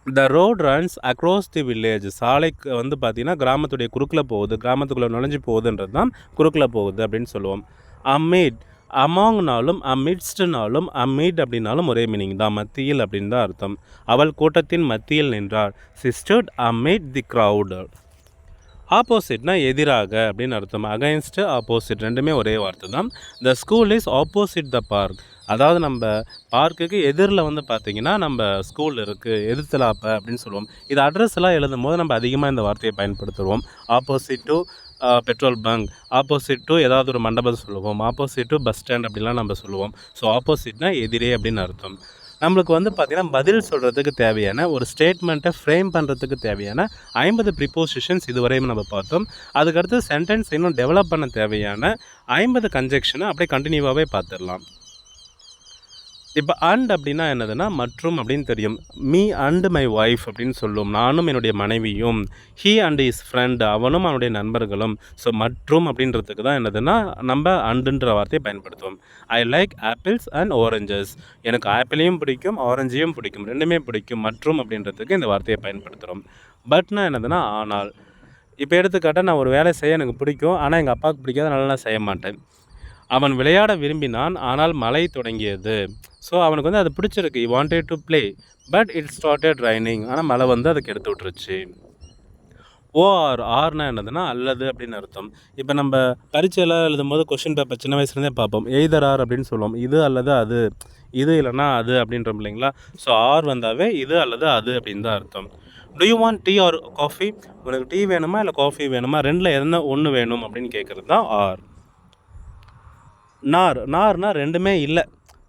The road runs across the village, சாலைக்கு வந்து பார்த்திங்கன்னா கிராமத்துடைய குறுக்கில் போகுது, கிராமத்துக்குள்ளே நுழைஞ்சு போகுதுன்றது தான் குறுக்கில் போகுது அப்படின்னு சொல்லுவோம். அமிட், அமாங்னாலும் அமிட்ஸ்ட்னாலும் அமிட் அப்படின்னாலும் ஒரே மீனிங் தான், மத்தியில் அப்படின்னு தான் அர்த்தம். அவள் கூட்டத்தின் மத்தியில் நின்றாள். She stood amid the crowd. ஆப்போசிட்னா எதிராக அப்படின்னு அர்த்தம். அகைன்ஸ்ட், ஆப்போசிட் ரெண்டுமே ஒரே வார்த்தை தான். The school is opposite the park, அதாவது நம்ம பார்க்குக்கு எதிரில் வந்து பார்த்திங்கன்னா நம்ம ஸ்கூல் இருக்குது, எதிர்த்தலாப்ப அப்படின்னு சொல்லுவோம். இது அட்ரஸ் எல்லாம் எழுதும் போது நம்ம அதிகமாக இந்த வார்த்தையை பயன்படுத்துவோம். Opposite to petrol bunk, opposite to ஏதாவது ஒரு மண்டபம் சொல்லுவோம், ஆப்போசிட் டு பஸ் ஸ்டாண்ட் அப்படிலாம் நம்ம சொல்லுவோம். ஸோ ஆப்போசிட்னா எதிரே அப்படின்னு அர்த்தம். நம்மளுக்கு வந்து பார்த்திங்கன்னா பதில் சொல்கிறதுக்கு தேவையான ஒரு ஸ்டேட்மெண்ட்டை ஃப்ரேம் பண்ணுறதுக்கு தேவையான 50 ப்ரிப்போசிஷன்ஸ் இதுவரையும் நம்ம பார்த்தோம். அதுக்கடுத்து சென்டென்ஸ் இன்னும் டெவலப் பண்ண தேவையான 50 கன்ஜெக்ஷனை அப்படியே கண்டினியூவாகவே பார்த்துடலாம். இப்போ அண்ட் அப்படின்னா என்னதுன்னா மற்றும் அப்படின்னு தெரியும். மீ அண்ட் மை ஒய்ஃப் அப்படின்னு சொல்லுவோம், நானும் என்னுடைய மனைவியும். ஹீ அண்ட் இஸ் ஃப்ரெண்ட், அவனும் அவனுடைய நண்பர்களும். ஸோ மற்றும் அப்படின்றதுக்கு தான் என்னதுன்னா நம்ம அண்டுன்ற வார்த்தையை பயன்படுத்துவோம். I like apples and oranges, எனக்கு ஆப்பிளையும் பிடிக்கும் ஆரஞ்சையும் பிடிக்கும், ரெண்டுமே பிடிக்கும். மற்றும் அப்படின்றதுக்கு இந்த வார்த்தையை பயன்படுத்துகிறோம். பட்னா என்னதுன்னா ஆனால். இப்போ எடுத்துக்காட்டால் நான் ஒரு வேலை செய்ய எனக்கு பிடிக்கும், ஆனால் எங்கள் அப்பாவுக்கு பிடிக்காத, அதனால நான் செய்ய மாட்டேன். அவன் விளையாட விரும்பினான், ஆனால் மழை தொடங்கியது. ஸோ அவனுக்கு வந்து அது பிடிச்சிருக்கு, he wanted to play but it started raining, ஆனால் மழை வந்து அதை கெடுத்து விட்டுருச்சு. ஆர்னா என்னதுன்னா அல்லது அப்படின்னு அர்த்தம். இப்போ நம்ம பரீட்சையெல்லாம் எழுதும்போது கொஷின் பேப்பர் சின்ன வயசுலேருந்தே பார்ப்போம், எய்தர் ஆர் அப்படின்னு சொல்லுவோம். இது அல்லது அது, இது இல்லைன்னா அது அப்படின்றோம் இல்லைங்களா. ஸோ ஆர் வந்தாவே இது அல்லது அது அப்படின்னு தான் அர்த்தம். To you want tea or coffee, உனக்கு டீ வேணுமா இல்லை காஃபி வேணுமா, ரெண்டில் எதுனா ஒன்று வேணும் அப்படின்னு கேட்குறது தான் ஆர். நார்னா ரெண்டுமே இல்லை,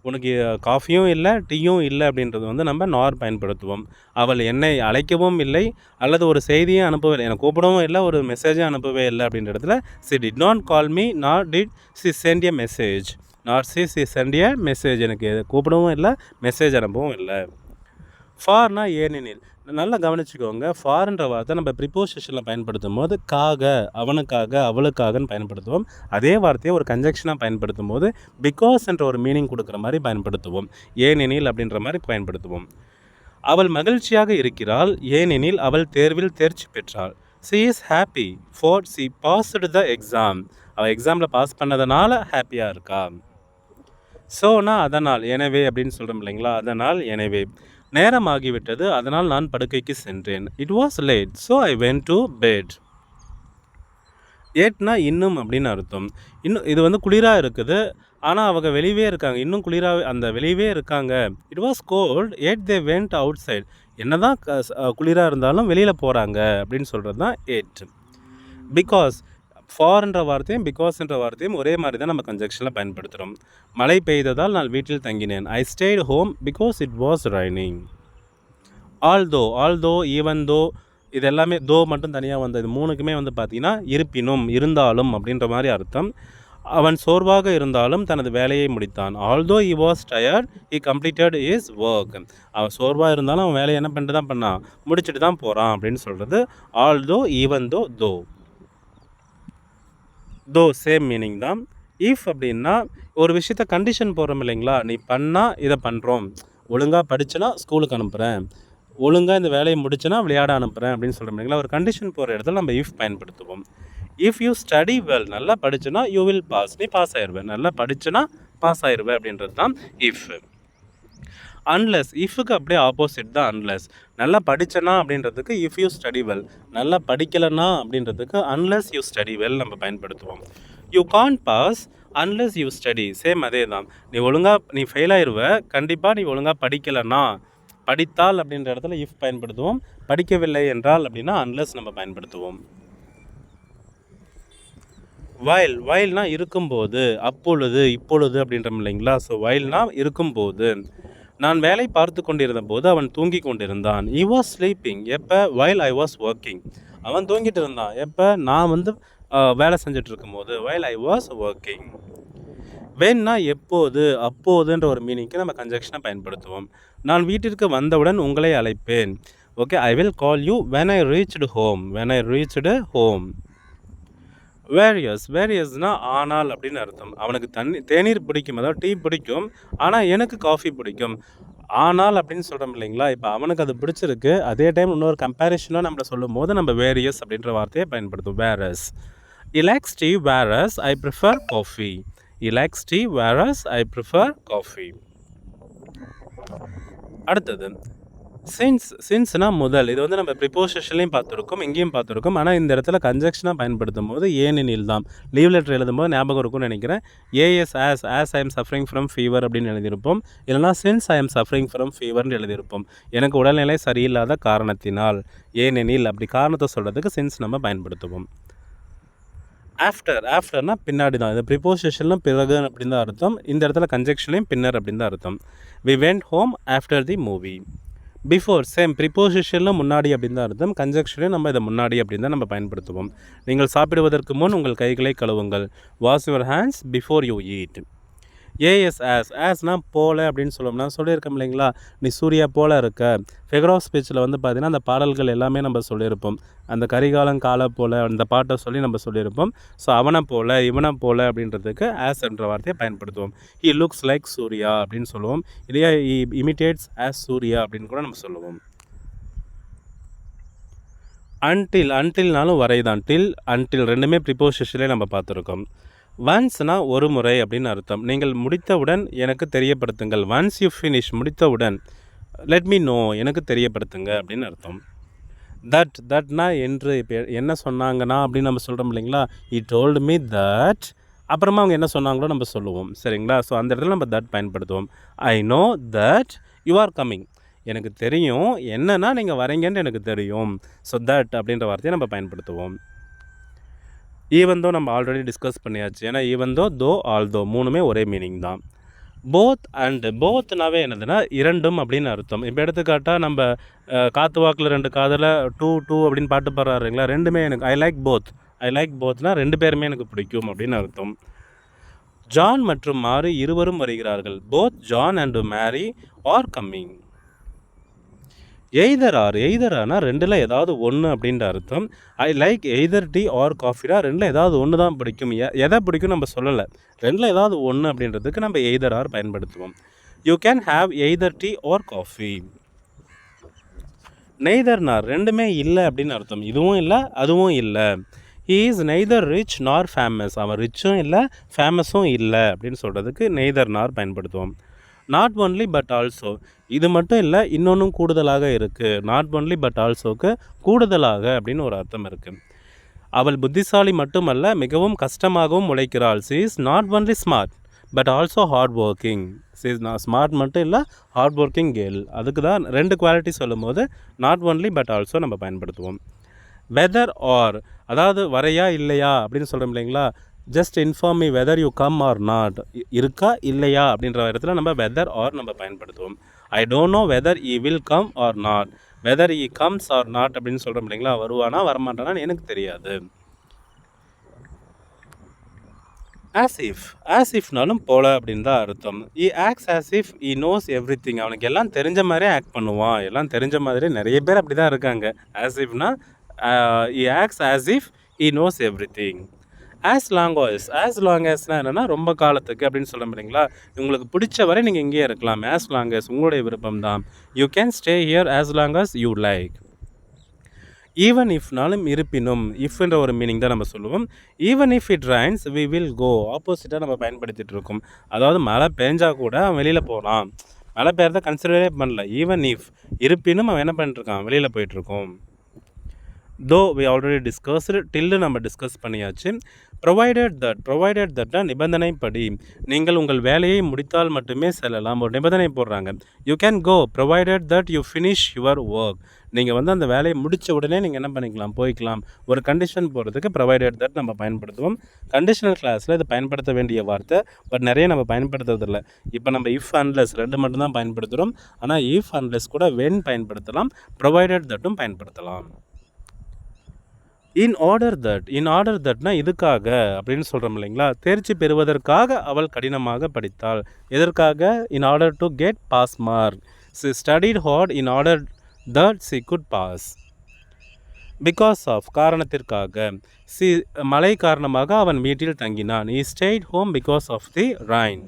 உனக்கு காஃபியும் இல்லை டீயும் இல்லை அப்படின்றது வந்து நம்ம நார் பயன்படுத்துவோம். அவள் என்னை அழைக்கவும் இல்லை அல்லது ஒரு செய்தியும் அனுப்பவில்லை, என்னை கூப்பிடவும் இல்லை, ஒரு மெசேஜும் அனுப்பவே இல்லை அப்படின்ற இடத்துல she did not call me nor did she send a message, not she send a message, எனக்கு கூப்பிடவும் இல்லை மெசேஜ் அனுப்பவும் இல்லை. ஃபார்னா ஏனெனில், நல்லா கவனிச்சுக்கோங்க. ஃபார்ன்ற வார்த்தை நம்ம ப்ரிப்போசிஷனில் பயன்படுத்தும் போது காக, அவனுக்காக, அவளுக்காகன்னு பயன்படுத்துவோம். அதே வார்த்தையை ஒரு கன்ஜெக்ஷனாக பயன்படுத்தும் போது பிகாஸ் என்ற ஒரு மீனிங் கொடுக்குற மாதிரி பயன்படுத்துவோம், ஏனெனில் அப்படின்ற மாதிரி பயன்படுத்துவோம். அவள் மகிழ்ச்சியாக இருக்கிறாள் ஏனெனில் அவள் தேர்வில் தேர்ச்சி பெற்றாள். C is happy for C passed the exam, அவள் எக்ஸாமில் பாஸ் பண்ணதுனால ஹாப்பியாக இருக்கா. ஸோனா அதனால், எனவே அப்படின்னு சொல்கிறோம் இல்லைங்களா, அதனால் எனவே. நேரமாகிவிட்டது அதனால் நான் படுக்கைக்கு சென்றேன். It was late so I went to bed. ஏட்னா இன்னும் அப்படின்னு அர்த்தம். இன்னும் இது வந்து குளிராக இருக்குது, ஆனால் அவங்க வெளியவே இருக்காங்க, இன்னும் குளிராக அந்த வெளியவே இருக்காங்க. It was cold yet they went outside. என்னதான் குளிராக இருந்தாலும் வெளியில் போகிறாங்க அப்படின்னு சொல்கிறது தான் ஏட். பிகாஸ் ஃபார்ன்ற வார்த்தையும் பிகாஸ்ன்ற வார்த்தையும் ஒரே மாதிரி தான் நம்ம கன்ஜெக்ஷனில் பயன்படுத்துகிறோம். மழை பெய்ததால் நான் வீட்டில் தங்கினேன். I stayed home because it was raining. Although even though, இது எல்லாமே தோ மட்டும் தனியாக வந்தது. மூணுக்குமே வந்து பார்த்திங்கன்னா இருப்பினும், இருந்தாலும் அப்படின்ற மாதிரி அர்த்தம். அவன் சோர்வாக இருந்தாலும் தனது வேலையை முடித்தான். Although he was tired he completed is work. அவன் சோர்வாக இருந்தாலும் அவன் வேலையை என்ன பண்ணிட்டு தான் பண்ணான், முடிச்சுட்டு தான் போகிறான் அப்படின்னு சொல்கிறது. ஆல்தோ ஈவன் தோ சேம் மீனிங் தான். இஃப் அப்படின்னா ஒரு விஷயத்த கண்டிஷன் போடுறோம் இல்லைங்களா, நீ பண்ணால் இதை பண்ணுறோம், ஒழுங்காக படிச்சுனா ஸ்கூலுக்கு அனுப்புகிறேன், ஒழுங்காக இந்த வேலையை முடிச்சுனா விளையாட அனுப்புகிறேன் அப்படின்னு சொல்கிறோம் இல்லைங்களா. ஒரு கண்டிஷன் போகிற இடத்துல நம்ம இஃப் பயன்படுத்துவோம். இஃப் யூ ஸ்டடி வெல், நல்லா படிச்சுனா யூ வில் பாஸ், நீ பாஸ் ஆயிடுவேன், நல்லா படிச்சுனா பாஸ் ஆயிடுவேன் அப்படின்றது தான் இஃப். அன்லெஸ், இஃபுக்கு அப்படியே ஆப்போசிட் தான் அன்லெஸ். நல்லா படித்தனா அப்படின்றதுக்கு இஃப் யூ ஸ்டடி வெல், நல்லா படிக்கலைன்னா அப்படின்றதுக்கு அன்லெஸ் யூ ஸ்டடி வெல் நம்ம பயன்படுத்துவோம். You can't pass unless you study, same அதே தான். நீ ஃபெயில் ஆயிடுவ கண்டிப்பாக நீ ஒழுங்காக படிக்கலைன்னா. படித்தால் அப்படின்ற இடத்துல இஃப் பயன்படுத்துவோம். படிக்கவில்லை என்றால் அப்படின்னா அன்லெஸ் நம்ம பயன்படுத்துவோம். வைல்னா இருக்கும்போது, அப்பொழுது, இப்பொழுது அப்படின்றோம் இல்லைங்களா. ஸோ வைல்னா இருக்கும்போது. நான் வேலை பார்த்து கொண்டிருந்த போது அவன் தூங்கி கொண்டிருந்தான். he was sleeping எப்போ, while I was working. அவன் தூங்கிட்டு இருந்தான் எப்போ, நான் வந்து வேலை செஞ்சுட்டு இருக்கும்போது, while I was working. வென்னா எப்போது, அப்போதுன்ற ஒரு மீனிங்க்கு நம்ம கன்ஜெக்ஷனை பயன்படுத்துவோம். நான் வீட்டிற்கு வந்தவுடன் உங்களை அழைப்பேன். Okay, I will call you when I reached home. வேரியஸ்னால் ஆனால் அப்படின்னு அர்த்தம். அவனுக்கு தேநீர் பிடிக்கும், அதாவது டீ பிடிக்கும், ஆனால் எனக்கு காஃபி பிடிக்கும். ஆனால் அப்படின்னு சொல்கிறோம் இல்லைங்களா. இப்போ அவனுக்கு அது பிடிச்சிருக்கு, அதே டைம் இன்னொரு கம்பேரிஷனாக நம்மளை சொல்லும் போது நம்ம வேரியஸ் அப்படின்ற வார்த்தையை பயன்படுத்தும். Various he likes tea whereas I prefer coffee. அடுத்தது சின்ஸ்னா முதல். இது வந்து நம்ம ப்ரிப்போசிஷன்லையும் பார்த்துருக்கோம், இங்கேயும் பார்த்துருக்கோம். ஆனால் இந்த இடத்துல கன்ஜெக்ஷனாக பயன்படுத்தும் போது ஏனெனில் தான். லீவ் லெட்டர் எழுதும்போது ஞாபகம் இருக்கும்னு நினைக்கிறேன். AS as I am suffering from fever அப்படின்னு எழுதியிருப்போம். இல்லைனா since I am suffering from ஃபீவர்னு எழுதியிருப்போம். எனக்கு உடல்நிலை சரியில்லாத காரணத்தினால், ஏனெனில் அப்படி காரணத்தை சொல்கிறதுக்கு சின்ஸ் நம்ம பயன்படுத்துவோம். ஆஃப்டர்னா பின்னாடி தான். இது ப்ரிப்போசிஷன்லாம் பிறகு அப்படின்னு தான் அர்த்தம். இந்த இடத்துல கன்ஜெக்ஷன்லையும் பின்னர் அப்படின்னு தான் அர்த்தம். We went home after the movie. Before same, ப்ரிப்போசிஷனில் முன்னாடி அப்படின்னு தான் அர்த்தம். கன்ஜெக்ஷனையும் நம்ம இதை முன்னாடி அப்படின்னு தான் நம்ம பயன்படுத்துவோம். நீங்கள் சாப்பிடுவதற்கு முன் உங்கள் கைகளை கழுவுங்கள். Wash your hands before you eat. AS ஆஸ்னா போல அப்படின்னு சொல்லணும்னா சொல்லியிருக்கோம் இல்லைங்களா. நீ சூர்யா போல இருக்க. ஃபிகர் ஆஃப் ஸ்பீச்சில் வந்து பார்த்திங்கன்னா அந்த பாடல்கள் எல்லாமே நம்ம சொல்லியிருப்போம். அந்த கரிகாலம் காலை போல் அந்த பாட்டை சொல்லி நம்ம சொல்லியிருப்போம். ஸோ அவனை போல் இவனை போல் அப்படின்றதுக்கு ஆஸ் என்ற வார்த்தையை பயன்படுத்துவோம். ஹி லுக்ஸ் லைக் சூர்யா அப்படின்னு சொல்லுவோம். இல்லையா ஹி இமிட்டேட்ஸ் ஆஸ் சூர்யா அப்படின்னு கூட நம்ம சொல்லுவோம். அன்டில்னாலும் வரை தான். அன்டில் ரெண்டுமே ப்ரிப்போசிஷன்லேயே நம்ம பார்த்துருக்கோம். ஒன்ஸ்னா ஒரு முறை அப்படின்னு அர்த்தம். நீங்கள் முடித்தவுடன் எனக்கு தெரியப்படுத்துங்கள். ஒன்ஸ் யூ ஃபினிஷ், முடித்தவுடன். லெட் மீ நோ, எனக்கு தெரியப்படுத்துங்க அப்படின்னு அர்த்தம். தட்னா என்று. இப்போ என்ன சொன்னாங்கன்னா அப்படின்னு நம்ம சொல்கிறோம் இல்லைங்களா. he told me that, அப்புறமா அவங்க என்ன சொன்னாங்களோ நம்ம சொல்லுவோம், சரிங்களா. ஸோ அந்த இடத்துல நம்ம தட் பயன்படுத்துவோம். I know that you are coming, எனக்கு தெரியும் என்னன்னா நீங்கள் வரீங்கன்னு எனக்கு தெரியும். ஸோ தட் அப்படின்ற வார்த்தையை நம்ம பயன்படுத்துவோம். ஈவன் தோ நம்ம ஆல்ரெடி டிஸ்கஸ் பண்ணியாச்சு. ஏன்னா ஈவன் தோ ஆல்தோ மூணுமே ஒரே மீனிங் தான். போத்னாவே என்னதுன்னா இரண்டும் அப்படின்னு அர்த்தம். இப்போ எடுத்துக்காட்டால் நம்ம காத்து வாக்கில் ரெண்டு காதில் டூ அப்படின்னு பாட்டு பாடுறாருங்களா. ரெண்டுமே எனக்கு ஐ லைக் போத்னா ரெண்டு பேருமே எனக்கு பிடிக்கும் அப்படின்னு அர்த்தம். ஜான் மற்றும் மாரி இருவரும் வருகிறார்கள். Both John and Mary are coming. எய்தரானா ரெண்டில் ஏதாவது ஒன்று அப்படின்ற அர்த்தம். I like either tea or காஃபினா ரெண்டில் ஏதாவது ஒன்று தான் பிடிக்கும். எதை பிடிக்கும் நம்ம சொல்லலை, ரெண்டில் ஏதாவது ஒன்று அப்படின்றதுக்கு நம்ம எய்தர் ஆர் பயன்படுத்துவோம். You can have either tea or coffee. நெய்தர்னா ரெண்டுமே இல்லை அப்படின்னு அர்த்தம். இதுவும் இல்லை அதுவும் இல்லை. He is neither rich nor famous. அவன் ரிச்சும் இல்லை ஃபேமஸும் இல்லை அப்படின்னு சொல்கிறதுக்கு நெய்தர் நார் பயன்படுத்துவோம். நாட் ஒன்லி பட் ஆல்சோ, இது மட்டும் இல்லை இன்னொன்றும் கூடுதலாக இருக்குது. நாட் ஒன்லி பட் ஆல்சோக்கு கூடுதலாக அப்படின்னு ஒரு அர்த்தம் இருக்குது. அவள் புத்திசாலி மட்டுமல்ல, மிகவும் கஷ்டமாகவும் உழைக்கிறாள். she is not only smart but also hard working. நான் ஸ்மார்ட் மட்டும் இல்லை, ஹார்ட் ஒர்க்கிங் கேர்ள். அதுக்கு தான் 2 குவாலிட்டி சொல்லும்போது நாட் ஒன்லி பட் ஆல்சோ நம்ம பயன்படுத்துவோம். வெதர் ஆர், அதாவது வரையா இல்லையா அப்படின்னு சொல்கிறோம் இல்லைங்களா, just inform me whether you come or not, இருக்கா இல்லையா அப்படின்ற இடத்துல நம்ம வெதர் ஆர் நம்ம பயன்படுத்துவோம். I don't know whether he will come or not, whether he comes or not அப்படின்னு சொல்கிறோம் இல்லைங்களா, வருவானா வரமாட்டானான்னு எனக்கு தெரியாது. ஆஸ் இஃப்னாலும் போல அப்படின்னு தான் அர்த்தம். He acts as if he knows everything, அவனுக்கு எல்லாம் தெரிஞ்ச மாதிரியே ஆக்ட் பண்ணுவான். எல்லாம் தெரிஞ்ச மாதிரி நிறைய பேர் அப்படி தான் இருக்காங்க. ஆஸ் இஃப்னா he acts as if he knows everything. As long ஆஸ்னால் என்னென்னா ரொம்ப காலத்துக்கு அப்படின்னு சொல்ல முடியுங்களா, உங்களுக்கு பிடிச்ச வரை நீங்கள் இங்கேயே இருக்கலாம். ஆஸ் லாங் ஆஸ் உங்களுடைய விருப்பம் தான். You can stay here as long as you like. Even இஃப்னாலும் இருப்பினும், இஃப்ன்ற ஒரு மீனிங் தான் நம்ம சொல்லுவோம். Even if it rains we will go, ஆப்போசிட்டாக நம்ம பயன்படுத்திகிட்டு இருக்கோம். அதாவது மழை பெஞ்சா கூட அவன் வெளியில் போகலாம், மழை பெய்யறத கன்சிடரே பண்ணல. ஈவன் இஃப், இருப்பினும் அவன் என்ன பண்ணிட்டுருக்கான், வெளியில் போயிட்டுருக்கோம். தோ வி ஆல்ரெடி டிஸ்கஸ்டு, டில்லு நம்ம டிஸ்கஸ் பண்ணியாச்சு. ப்ரொவைடட் தட்னா நிபந்தனைப்படி, நீங்கள் உங்கள் வேலையை முடித்தால் மட்டுமே செல்லலாம், ஒரு நிபந்தனை போடுறாங்க. You can go provided that you finish your work, நீங்கள் வந்து அந்த வேலையை முடித்த உடனே நீங்கள் என்ன பண்ணிக்கலாம், போய்க்கலாம். ஒரு கண்டிஷன் போடுறதுக்கு ப்ரொவைடட் தட் நம்ம பயன்படுத்துவோம். கண்டிஷனல் கிளாஸில் இதை பயன்படுத்த வேண்டிய வார்த்தை, பட் நிறைய நம்ம பயன்படுத்துறதில்ல. இப்போ நம்ம இஃப் அன்லெஸ் 2 மட்டும்தான் பயன்படுத்துகிறோம். ஆனால் இஃப் அன்லெஸ் கூட வென் பயன்படுத்தலாம், ப்ரொவைடட் தட்டும் பயன்படுத்தலாம். இன் ஆர்டர் தட்னா இதுக்காக அப்படின்னு சொல்கிறோம் இல்லைங்களா, தேர்ச்சி பெறுவதற்காக அவள் கடினமாக படித்தாள். எதற்காக, in order to get pass mark. She studied hard in order that she could pass. Because of, காரணத்திற்காக. சி மழை காரணமாக அவன் வீட்டில் தங்கினான். he stayed home because of the rain.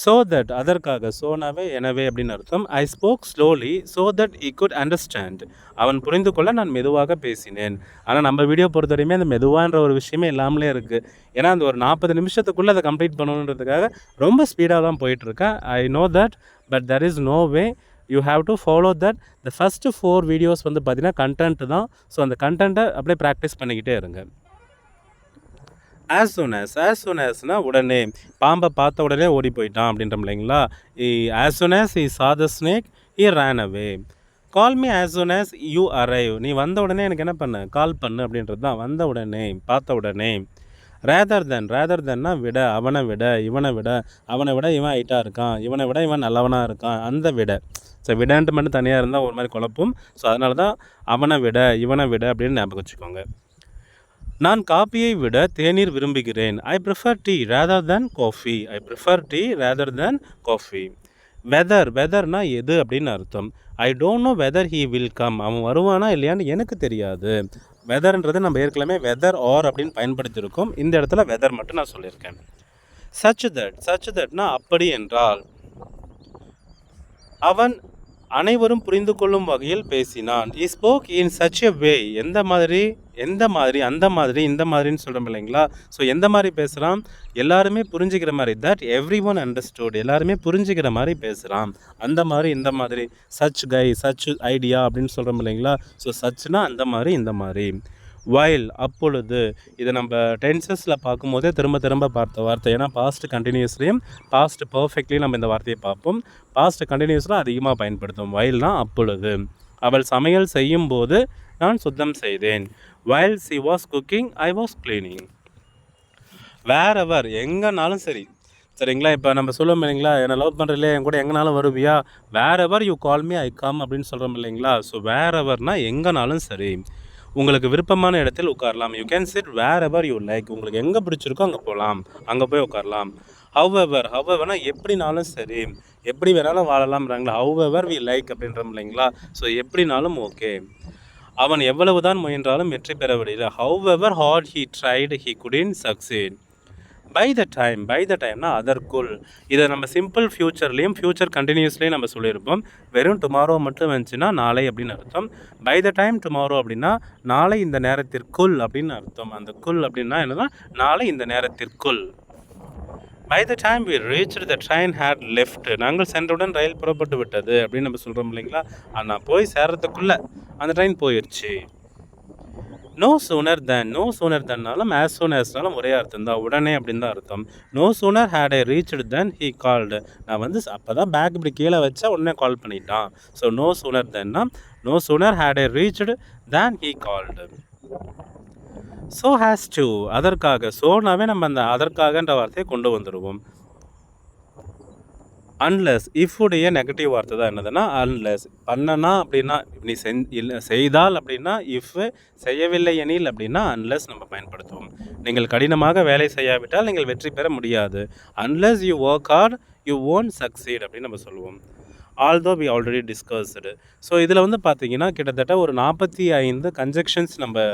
so that, அதற்காக. சோனாவே எனவே அப்படின்னு அர்த்தம். I spoke slowly so that he could understand, அவன் புரிந்து கொள்ள நான் மெதுவாக பேசினேன். ஆனால் நம்ம வீடியோ பொறுத்த வரையுமே அந்த மெதுவான்ற ஒரு விஷயமே இல்லாமலே இருக்குது. ஏன்னா அந்த ஒரு 40 நிமிஷத்துக்குள்ளே அதை கம்ப்ளீட் பண்ணணுன்றதுக்காக ரொம்ப ஸ்பீடாக தான் போயிட்டுருக்கேன். I know that, but there is no way you have to follow that. the first 4 videos வந்து பார்த்தீங்கன்னா கண்டென்ட் தான். ஸோ அந்த கண்டென்ட்டை அப்படியே ப்ராக்டிஸ் பண்ணிக்கிட்டே இருங்க. as soon asனால் உடனே, பாம்பை பார்த்த உடனே ஓடி போயிட்டான் அப்படின்றோம் இல்லைங்களா. as soon as he saw the snake he ran away. call me as soon as you arrive, நீ வந்த உடனே எனக்கு என்ன பண்ணு, கால் பண்ணு அப்படின்றது தான். வந்த உடனே, பார்த்த உடனே. rather thanனா விட, அவனை விட, இவனை விட, அவனை விட இவன் ஹைட்டாக இருக்கான், இவனை விட இவன் நல்லவனாக இருக்கான், அந்த விட. ஸோ விடன்ட்டு மட்டும் தனியாக இருந்தால் ஒரு மாதிரி குழப்பம். ஸோ அதனால தான் அவனை விட, இவனை விட அப்படின்னு ஞாபகம் வச்சுக்கோங்க. நான் காப்பியை விட தேநீர் விரும்புகிறேன். I prefer tea rather than coffee. வெதர்னா எது அப்படின்னு அர்த்தம். I don't know whether he will come, அவன் வருவானா இல்லையான்னு எனக்கு தெரியாது. வெதர்ன்றது நம்ம ஏற்கனவே வெதர் ஆர் அப்படின்னு பயன்படுத்தியிருக்கோம். இந்த இடத்துல வெதர் மட்டும் நான் சொல்லியிருக்கேன். சச் தட்னா அப்படி என்றால். அவன் அனைவரும் புரிந்து கொள்ளும் வகையில் பேசினான். he spoke in such a way, அந்த மாதிரி, இந்த மாதிரின்னு சொல்கிறோம் இல்லைங்களா. ஸோ எந்த மாதிரி பேசுகிறான், எல்லாருமே புரிஞ்சுக்கிற மாதிரி. that everyone understood, எல்லாருமே புரிஞ்சுக்கிற மாதிரி பேசுகிறான். அந்த மாதிரி, இந்த மாதிரி. such guy, such idea அப்படின்னு சொல்கிறோம் இல்லைங்களா. ஸோ சச்னா அந்த மாதிரி, இந்த மாதிரி. while, அப்பொழுது. இதை நம்ம டென்சஸில் பார்க்கும்போதே திரும்ப பார்த்த வார்த்தை. ஏன்னா பாஸ்ட் கண்டினியூஸ்லேயும் பாஸ்ட் பர்ஃபெக்ட்லேயும் நம்ம இந்த வார்த்தையை பார்ப்போம். பாஸ்ட் கண்டினியூஸில் அதிகமாக பயன்படுத்தும். whileனா அப்பொழுது. அவள் சமையல் செய்யும் போது நான் சுத்தம் செய்தேன். while she was cooking I was cleaning. wherever, எங்கேனாலும் சரி, சரிங்களா. இப்போ நம்ம சொல்லுவோம் இல்லைங்களா, என்னை லவ் பண்ணுறதுல என் கூட எங்கேனாலும் வருவியா, wherever you call me I come அப்படின்னு சொல்கிறோம் இல்லைங்களா. ஸோ whereverனா எங்கேனாலும் சரி, உங்களுக்கு விருப்பமான இடத்தில் உட்காரலாம். You can sit wherever you like, உங்களுக்கு எங்கே பிடிச்சிருக்கோ அங்கே போகலாம், அங்கே போய் உட்காரலாம். ஹவ்வெவர்னா எப்படினாலும் சரி, எப்படி வேணாலும் வாழலாம்ன்றாங்களா. ஹவ்வெவர் வி லைக் அப்படின்றோம் இல்லைங்களா. ஸோ எப்படினாலும் ஓகே. அவன் எவ்வளவு தான் முயன்றாலும் வெற்றி பெற முடியல. However hard he tried he couldn't succeed. By the டைம்னா அதற்குள். இதை நம்ம சிம்பிள் ஃப்யூச்சர்லேயும் ஃப்யூச்சர் கண்டினியூஸ்லேயும் நம்ம சொல்லியிருப்போம். வெறும் டுமாரோ மட்டும் வந்துச்சுன்னா நாளை அப்படின்னு அர்த்தம். பை த டைம் டுமாரோ அப்படின்னா நாளை இந்த நேரத்திற்குள் அப்படின்னு அர்த்தம். அந்த குள் அப்படின்னா என்னன்னா நாளை இந்த நேரத்திற்குள். By the time we reached the train had left, நாங்கள் சென்றவுடன் ரயில் புறப்பட்டு விட்டது அப்படின்னு நம்ம சொல்கிறோம் இல்லைங்களா. ஆனால் போய் சேர்றதுக்குள்ளே அந்த ட்ரெயின் போயிடுச்சு. No sooner than, no sooner தேன்னாலும் ஆஸ் சூன் ஆஸ்னாலும் ஒரே அர்த்தம் தான், உடனே அப்படின்னு தான் அர்த்தம். No sooner had I reached then he called, நான் வந்து அப்போ தான் பேக் இப்படி கீழே வச்சா உடனே கால் பண்ணிட்டான். ஸோ நோ சூனர் தேன்னா no sooner had I reached then he called. So as to, அதற்காக. ஸோனாவே நம்ம அந்த அதற்காகன்ற வார்த்தையை கொண்டு வந்துடுவோம். அன்லெஸ், இஃபுடைய நெகட்டிவ் வார்த்தை தான் என்னதுன்னா அன்லெஸ். பண்ணனா அப்படின்னா நீ செய்தால் அப்படின்னா இஃப், செய்யவில்லை எனில் அப்படின்னா அன்லெஸ் நம்ம பயன்படுத்துவோம். நீங்கள் கடினமாக வேலை செய்யாவிட்டால் நீங்கள் வெற்றி பெற முடியாது. Unless you work hard you won't succeed அப்படின்னு நம்ம சொல்லுவோம். Although we already discussed. So இதில் வந்து பார்த்திங்கன்னா கிட்டத்தட்ட ஒரு 45 கன்ஜெக்ஷன்ஸ் நம்ம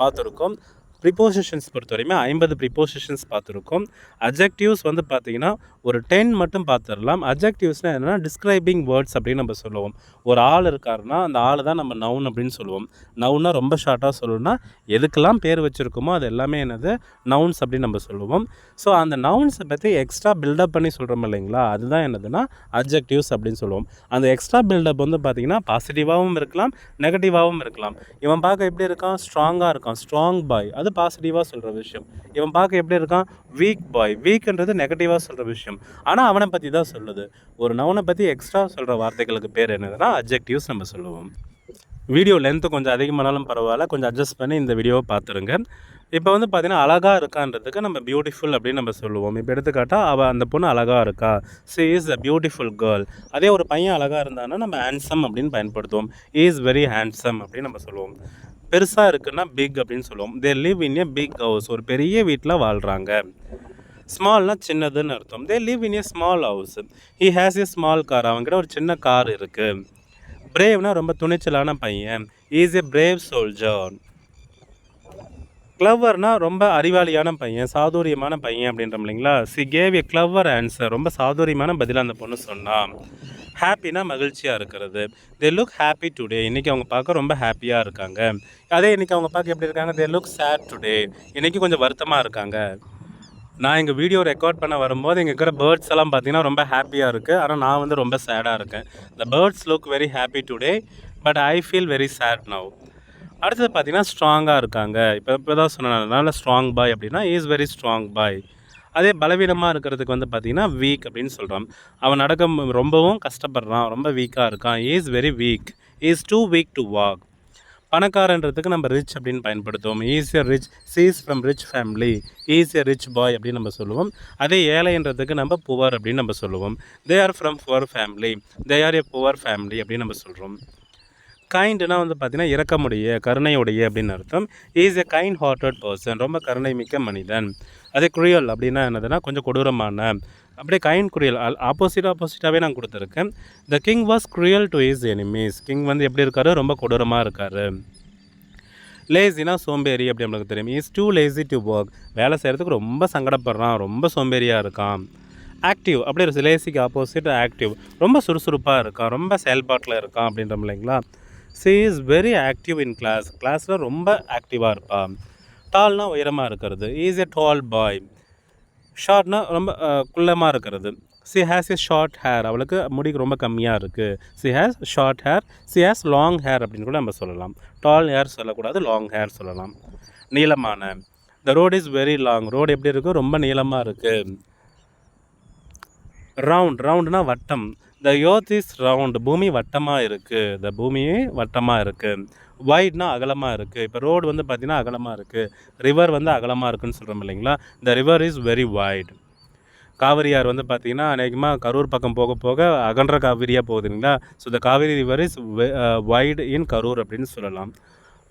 பார்த்துருக்கோம். ப்ரிப்போசிஷன்ஸ் பொறுத்தவரையுமே 50 ப்ரிப்போசிஷன்ஸ் பார்த்துருக்கோம். அட்ஜெக்டிவ்ஸ் வந்து பார்த்திங்கன்னா ஒரு 10 மட்டும் பார்த்துடலாம். அட்ஜெக்டிவ்ஸ்னால் என்னென்னா டிஸ்கிரைபிங் வேர்ட்ஸ் அப்படின்னு நம்ம சொல்லுவோம். ஒரு ஆள் இருக்காருன்னா அந்த ஆள் தான் நம்ம நவுன் அப்படின்னு சொல்லுவோம். நவுன்னா ரொம்ப ஷார்ட்டாக சொல்லணும்னா எதுக்கெல்லாம் பேர் வச்சுருக்கோமோ அது எல்லாமே என்னது நவுன்ஸ் அப்படின்னு நம்ம சொல்லுவோம். ஸோ அந்த நவுன்ஸை பற்றி எக்ஸ்ட்ரா பில்டப் பண்ணி சொல்கிறோம் இல்லைங்களா, அதுதான் என்னதுன்னா அட்ஜெக்டிவ்ஸ் அப்படின்னு சொல்லுவோம். அந்த எக்ஸ்ட்ரா பில்டப் வந்து பார்த்திங்கன்னா பாசிட்டிவாகவும் இருக்கலாம், நெகட்டிவாகவும் இருக்கலாம். இவன் பார்க்க எப்படி இருக்கான், ஸ்ட்ராங்காக இருக்கான், ஸ்ட்ராங் பாய், அது பாசிட்டிவாக சொல்கிற விஷயம். இவன் பார்க்க எப்படி இருக்கான், வீக் பாய், வீக்ன்றது நெகட்டிவாக சொல்கிற விஷயம். ஆனால் அவனை பற்றி தான் சொல்லுது. ஒரு நவுனை பற்றி எக்ஸ்ட்ரா சொல்கிற வார்த்தைகளுக்கு பேர் என்னதுன்னா அட்ஜெக்டிவ்ஸ் நம்ம சொல்லுவோம். வீடியோ லென்த்து கொஞ்சம் அதிகமானாலும் பரவாயில்ல, கொஞ்சம் அட்ஜஸ்ட் பண்ணி இந்த வீடியோவை பார்த்துருங்க. இப்போ வந்து பார்த்திங்கன்னா அழகாக இருக்கான்றதுக்கு நம்ம பியூட்டிஃபுல் அப்படின்னு நம்ம சொல்லுவோம். இப்போ எடுத்துக்காட்டால் அவள் அந்த பொண்ணு அழகாக இருக்கா, she is a beautiful girl. அதே ஒரு பையன் அழகாக இருந்தான்னா நம்ம ஹேண்ட்ஸம் அப்படின்னு பயன்படுத்துவோம். இஸ் வெரி ஹேண்ட்ஸம் அப்படின்னு நம்ம சொல்லுவோம். பெருசாக இருக்குன்னா பிக் அப்படின்னு சொல்லுவோம். They live in a big house, ஒரு பெரிய வீட்டில் வாழ்கிறாங்க. ஸ்மால்னா சின்னதுன்னு அர்த்தம். They live in a small house. He has a small car, அவங்ககிட்ட ஒரு சின்ன கார் இருக்குது. பிரேவ்னா ரொம்ப துணிச்சலான பையன். Is a brave soldier. கிளவர்னா ரொம்ப அறிவாளியான பையன், சாதுரியமான பையன் அப்படின்றோம் இல்லைங்களா. She gave a clever answer, ரொம்ப சாதுரியமான பதிலாக அந்த பொண்ணு சொன்னான். ஹாப்பினா மகிழ்ச்சியாக இருக்கிறது. தே லுக் ஹாப்பி டுடே, இன்றைக்கி அவங்க பார்க்க ரொம்ப ஹாப்பியாக இருக்காங்க. அதே இன்றைக்கி அவங்க பார்க்க எப்படி இருக்காங்க, தே லுக் சேட் டுடே, இன்றைக்கி கொஞ்சம் வருத்தமாக இருக்காங்க. நான் எங்கள் வீடியோ ரெக்கார்ட் பண்ண வரும்போது இங்கே இருக்கிற பேர்ட்ஸ் எல்லாம் பார்த்தீங்கன்னா ரொம்ப ஹாப்பியாக இருக்குது, ஆனால் நான் வந்து ரொம்ப சேடாக இருக்கேன். த birds look very happy today but I feel very sad now. அடுத்தது பார்த்தீங்கன்னா ஸ்ட்ராங்காக இருக்காங்க. இப்போ தான் சொன்னதுனால ஸ்ட்ராங் பாய் அப்படின்னா இஸ் வெரி ஸ்ட்ராங் பாய். அதே பலவீனமாக இருக்கிறதுக்கு வந்து பார்த்திங்கன்னா வீக் அப்படின்னு சொல்கிறோம். அவன் நடக்க ரொம்பவும் கஷ்டப்படுறான், ரொம்ப வீக்காக இருக்கான். Is very weak, is too weak to walk. பணக்காரன்றதுக்கு நம்ம ரிச் அப்படின்னு பயன்படுத்துவோம். He's a rich, she's from rich family, he's a rich boy அப்படின்னு நம்ம சொல்லுவோம். அதே ஏழைன்றதுக்கு நம்ம புவர் அப்படின்னு நம்ம சொல்லுவோம். They are from poor family, they are a poor family அப்படின்னு நம்ம சொல்கிறோம். கைண்டுனா வந்து பார்த்திங்கன்னா இரக்கமுடைய, கருணையுடைய அப்படின்னு அர்த்தம். Is a kind hearted person, ரொம்ப கருணை மிக்க மனிதன். அதே குரியல் அப்படின்னா என்னதுன்னா கொஞ்சம் கொடூரமான. அப்படியே கைண்ட் குரியல் ஆப்போசிட்டாகவே நான் கொடுத்துருக்கேன். The king was குரியல் to his enemies, king வந்து எப்படி இருக்காரு, ரொம்ப கொடூரமாக இருக்கார். லேசினா சோம்பேறி அப்படி நம்மளுக்கு தெரியும். Is two lazy to work, வேலை செய்கிறதுக்கு ரொம்ப சங்கடப்படுறான், ரொம்ப சோம்பேறியாக இருக்கான். ஆக்டிவ் அப்படி லேசிக்கு ஆப்போசிட் ஆக்டிவ், ரொம்ப சுறுசுறுப்பாக இருக்கான், ரொம்ப செயல்பாட்டில் இருக்கான் அப்படின்றோம் இல்லைங்களா. She is very active in class, கிளாஸில் ரொம்ப ஆக்டிவாக இருப்பான். டால்னா உயரமாக இருக்கிறது. இஸ் எ டால் பாய். ஷார்ட்னா ரொம்ப குள்ளமாக இருக்கிறது. C has a short hair, அவளுக்கு முடி ரொம்ப கம்மியாக இருக்குது. C has short hair, C has long hair அப்படின்னு கூட நம்ம சொல்லலாம். டால் ஹேர் சொல்லக்கூடாது, லாங் ஹேர் சொல்லலாம். நீளமான. The road is very long, road எப்படி இருக்குது, ரொம்ப நீளமாக இருக்குது. ரவுண்ட்னா வட்டம். த எர்த் இஸ் ரவுண்ட், பூமி வட்டமாக இருக்குது. த பூமியே வட்டமாக இருக்குது. வைட்னா அகலமாக இருக்குது. இப்போ ரோடு வந்து பார்த்திங்கன்னா அகலமாக இருக்குது, ரிவர் வந்து அகலமாக இருக்குதுன்னு சொல்கிறோம் இல்லைங்களா. The river is very wide. காவிரியார் வந்து பார்த்திங்கன்னா அநேகமாக கரூர் பக்கம் போக போக அகன்ற காவிரியாக போகுது இல்லைங்களா. So the Kaveri river is wide in Karur அப்படின்னு சொல்லலாம்.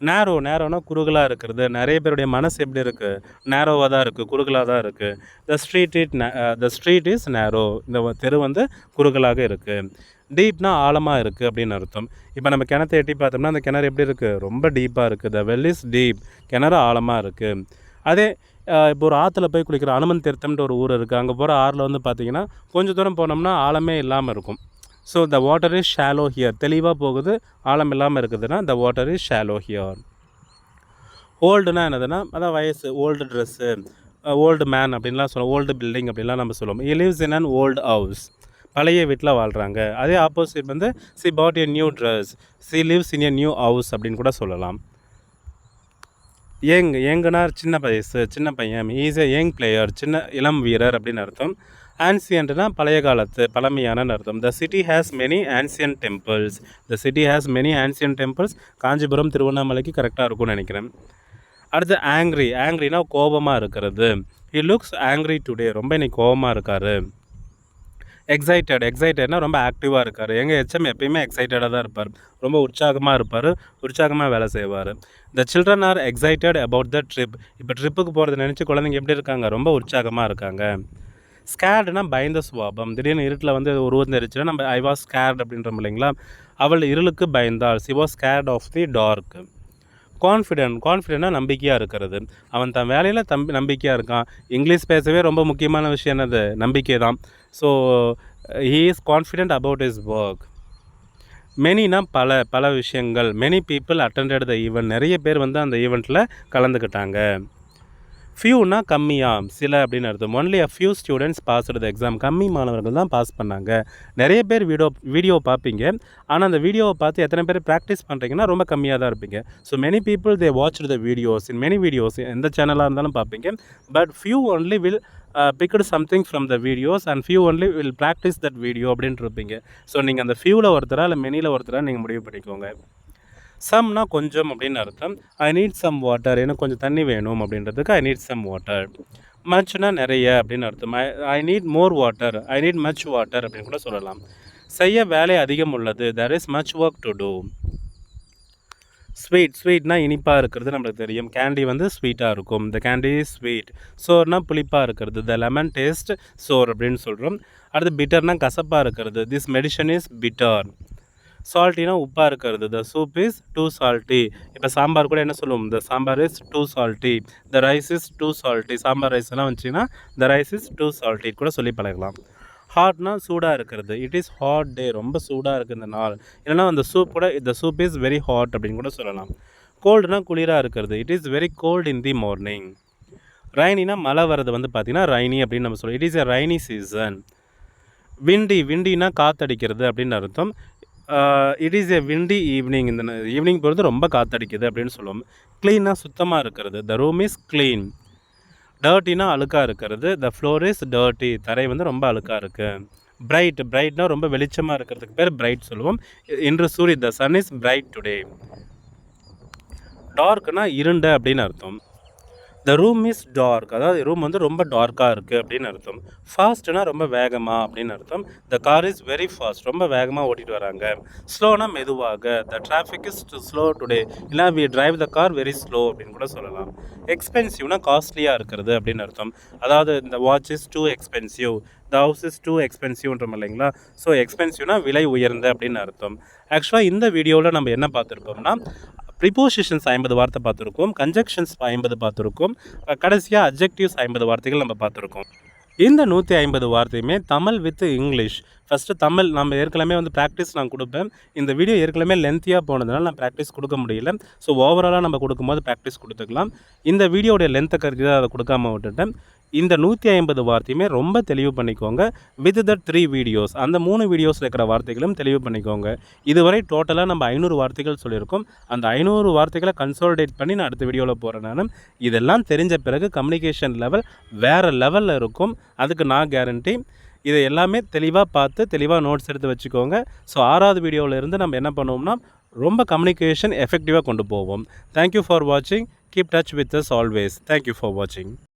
நேரோனா குறுகலாக இருக்கிறது. நிறைய பேருடைய மனசு எப்படி இருக்குது, நேரோவாக தான் இருக்குது, குறுகலாக தான் இருக்குது. த ஸ்ட்ரீட் இஸ் நேரோ, இந்த தெரு வந்து குறுகலாக இருக்குது. டீப்னா ஆழமாக இருக்குது அப்படின்னு அர்த்தம். இப்போ நம்ம கிணத்தை எட்டி பார்த்தோம்னா அந்த கிணறு எப்படி இருக்குது, ரொம்ப டீப்பாக இருக்குது. த வெல் இஸ் டீப், கிணறு ஆழமாக இருக்குது. அதே இப்போ ஒரு ஆற்றுல போய் குளிக்கிற அனுமன் தீர்த்தம்ன்ற ஒரு ஊர் இருக்குது. அங்கே போகிற ஆறில் வந்து பார்த்திங்கன்னா கொஞ்சம் தூரம் போனோம்னா ஆழமே இல்லாமல் இருக்கும். So the water is shallow here, தெளிவாக போகுது, ஆழம் இல்லாமல் இருக்குதுன்னா the water is shallow here. ஓல்டுனா என்னதுன்னா அதான் வயசு, ஓல்டு ட்ரெஸ்ஸு, ஓல்டு மேன் அப்படின்லாம் சொல்லுவோம், ஓல்டு பில்டிங் அப்படின்லாம் நம்ம சொல்லுவோம். He lives in an old house, பழைய வீட்டில் வாழ்கிறாங்க. அதே ஆப்போசிட் வந்து she bought a new dress, she lives in a new house அப்படின்னு கூட சொல்லலாம். யங்குனா சின்ன வயசு, சின்ன பையன். He is a young player, சின்ன இளம் வீரர் அப்படின்னு அர்த்தம். ஆன்சியன்ட்னா பழைய காலத்து, பழமையானன்னு அர்த்தம். த city has many ancient temples. The city has many ancient temples. Kanchipuram, திருவண்ணாமலைக்கு கரெக்டாக இருக்கும்னு நினைக்கிறேன். அடுத்து ஆங்க்ரினா கோபமாக இருக்கிறது. ஹி லுக்ஸ் ஆங்க்ரி டுடே, ரொம்ப இன்னைக்கு கோபமாக இருக்கார். எக்ஸைட்டட்னா ரொம்ப ஆக்டிவாக இருக்கார். எங்கள் ஹெச்எம் எப்பயுமே எக்ஸைட்டடாக தான் இருப்பார், ரொம்ப உற்சாகமாக இருப்பார், உற்சாகமாக வேலை செய்வார். த children R excited about the trip. இப்போ ட்ரிப்புக்கு போகிறது நினச்சி குழந்தைங்க எப்படி இருக்காங்க, ரொம்ப உற்சாகமாக இருக்காங்க. ஸ்கேர்டுனா பயந்த சுபாவம். திடீர்னு இருட்டில் வந்து உருவம் தெரிச்சுன்னா நம்ம ஐ வாஸ் ஸ்கேர்ட் அப்படின்றோம் இல்லைங்களா, அவள் இருளுக்கு பயந்தாள். She was scared of the dark. கான்ஃபிடென்ட்னா நம்பிக்கையாக இருக்கிறது. அவன் தன் வேலையில் நம்பிக்கையாக இருக்கான். இங்கிலீஷ் பேசவே ரொம்ப முக்கியமான விஷயம் என்னது, நம்பிக்கை தான். So he is confident about his work. மெனினா பல விஷயங்கள். Many people attended the event. நிறைய பேர் வந்து அந்த ஈவெண்ட்டில் கலந்துக்கிட்டாங்க. ஃபியூனா கம்மியாக, சில அப்படின்னு அர்த்தம். Only a few students passed the exam. கம்மி மாணவர்கள் தான் பாஸ் பண்ணாங்க. நிறைய பேர் வீடியோ பார்ப்பீங்க, ஆனால் அந்த வீடியோவை பார்த்து எத்தனை பேர் ப்ராக்டிஸ் பண்ணுறீங்கன்னா ரொம்ப கம்மியாக தான் இருப்பீங்க. So many people they watch the videos in many videos. எந்த சேனலாக இருந்தாலும் பார்ப்பீங்க. But few only will picked something from the videos and few only will practice that video அப்படின்ட்டு இருப்பீங்க. ஸோ நீங்கள் அந்த ஃபியூவில் ஒருத்தராக இல்லை மெனியில் ஒருத்தராக நீங்கள் முடிவு பண்ணிக்கோங்க. சம்னா கொஞ்சம் அப்படின்னு அர்த்தம். ஐ நீட் சம் வாட்டர், எனக்கு கொஞ்சம் தண்ணி வேணும் அப்படின்றதுக்கு ஐ நீட் சம் வாட்டர். மச்னா நிறைய அப்படின்னு அர்த்தம். I need more water, I need much water அப்படின்னு கூட சொல்லலாம். செய்ய வேலை அதிகம் உள்ளது, there is much work to do. ஸ்வீட்னா இனிப்பாக இருக்கிறது நம்மளுக்கு தெரியும். கேண்டி வந்து ஸ்வீட்டாக இருக்கும். The candy is sweet. சோர்னா புளிப்பாக இருக்கிறது. த லெமன் டேஸ்ட் சோர் அப்படின்னு சொல்கிறோம். அடுத்து பிட்டர்னா கசப்பாக இருக்கிறது. This medicine is bitter. சால்ட்டினா உப்பாக இருக்கிறது. The soup is too salty. இப்போ சாம்பார் கூட என்ன சொல்லுவோம், the sambar is too salty. The rice is too salty. Sambar rice எல்லாம் வந்துச்சிங்கன்னா the rice is too salty கூட சொல்லி பழகலாம். ஹாட்னா சூடாக இருக்கிறது. இட் இஸ் ஹாட் டே, ரொம்ப சூடாக இருக்குது இந்த நாள். இல்லைனா அந்த சூப் கூட the soup is very hot அப்படின்னு கூட சொல்லலாம். கோல்டுனா குளிராக இருக்கிறது. It is very cold in the morning. ரைனினா மழை வர்றது வந்து பார்த்திங்கன்னா ரைனி அப்படின்னு நம்ம சொல்லுவோம். It is a rainy season. விண்டினா காற்றடிக்கிறது அப்படின்னு அர்த்தம். It is a windy evening. இந்த ஈவினிங் பொறுத்து ரொம்ப காற்றடிக்குது அப்படின்னு சொல்லுவோம். க்ளீனாக சுத்தமாக இருக்கிறது. The room is clean. டர்ட்டினா அழுக்காக இருக்கிறது. The floor is dirty. தரை வந்து ரொம்ப அழுக்காக இருக்குது. பிரைட்னா ரொம்ப வெளிச்சமாக இருக்கிறதுக்கு பேர் பிரைட் சொல்லுவோம். இன்று த சன் இஸ் பிரைட் டுடே. டார்க்னா இருண்ட அப்படின்னு அர்த்தம். த ரூம் இஸ் டார்க், அதாவது ரூம் வந்து ரொம்ப டார்க்காக இருக்குது அப்படின்னு அர்த்தம். ஃபாஸ்ட்னா ரொம்ப வேகமாக அப்படின்னு அர்த்தம். The car is very fast, ரொம்ப வேகமாக ஓட்டிகிட்டு வராங்க. ஸ்லோனா மெதுவாக. The traffic is slow today. இல்லை we drive the car very slow அப்படின்னு கூட சொல்லலாம். எக்ஸ்பென்சிவ்னா காஸ்ட்லியாக இருக்கிறது அப்படின்னு அர்த்தம். அதாவது இந்த watch is too expensive, the house is too எக்ஸ்பென்சிவ்ன்றோம் இல்லைங்களா. ஸோ எக்ஸ்பென்சிவ்னா விலை உயர்ந்த அப்படின்னு அர்த்தம். ஆக்சுவலாக இந்த வீடியோவில் நம்ம என்ன பார்த்துருப்போம்னா, ப்ரிப்போசிஷன்ஸ் 50 வார்த்தை பார்த்துருக்கோம், கன்ஜெக்ஷன்ஸ் 50 பார்த்துருக்கோம், கடைசியாக அட்ஜெக்டிவ்ஸ் 50 வார்த்தைகள் நம்ம பார்த்துருக்கோம். இந்த 150 வார்த்தையுமே Tamil with English. First Tamil நம்ம ஏற்கனவே வந்து ப்ராக்டிஸ் நான் கொடுப்பேன். இந்த வீடியோ ஏற்கனவே லென்த்தியாக போனதுனால நான் ப்ராக்டிஸ் கொடுக்க முடியல. ஸோ ஓவராலாக நம்ம கொடுக்கும்போது ப்ராக்டிஸ் கொடுத்துக்கலாம். இந்த வீடியோடைய லென்த்தை கருதி தான் அதை கொடுக்காம விட்டுட்டேன். இந்த 150 வார்த்தையுமே ரொம்ப தெளிவு பண்ணிக்கோங்க. வித் த 3 வீடியோஸ், அந்த 3 வீடியோஸில் இருக்கிற வார்த்தைகளும் தெளிவு பண்ணிக்கோங்க. இதுவரை டோட்டலாக நம்ம 500 வார்த்தைகள் சொல்லியிருக்கோம். அந்த 500 வார்த்தைகளை கன்சாலிடேட் பண்ணி நான் அடுத்த வீடியோவில் போகிறேன். நான் இதெல்லாம் தெரிஞ்ச பிறகு கம்யூனிகேஷன் லெவல் வேறு லெவலில் இருக்கும், அதுக்கு நான் கேரண்டி. இதை எல்லாமே தெளிவாக பார்த்து தெளிவாக நோட்ஸ் எடுத்து வச்சுக்கோங்க. ஸோ 6வது வீடியோவிலேருந்து நம்ம என்ன பண்ணுவோம்னா ரொம்ப கம்யூனிகேஷன் எஃபெக்டிவாக கொண்டு போவோம். தேங்க்யூ ஃபார் வாட்சிங். Keep touch with us always. Thank you for வாட்சிங்.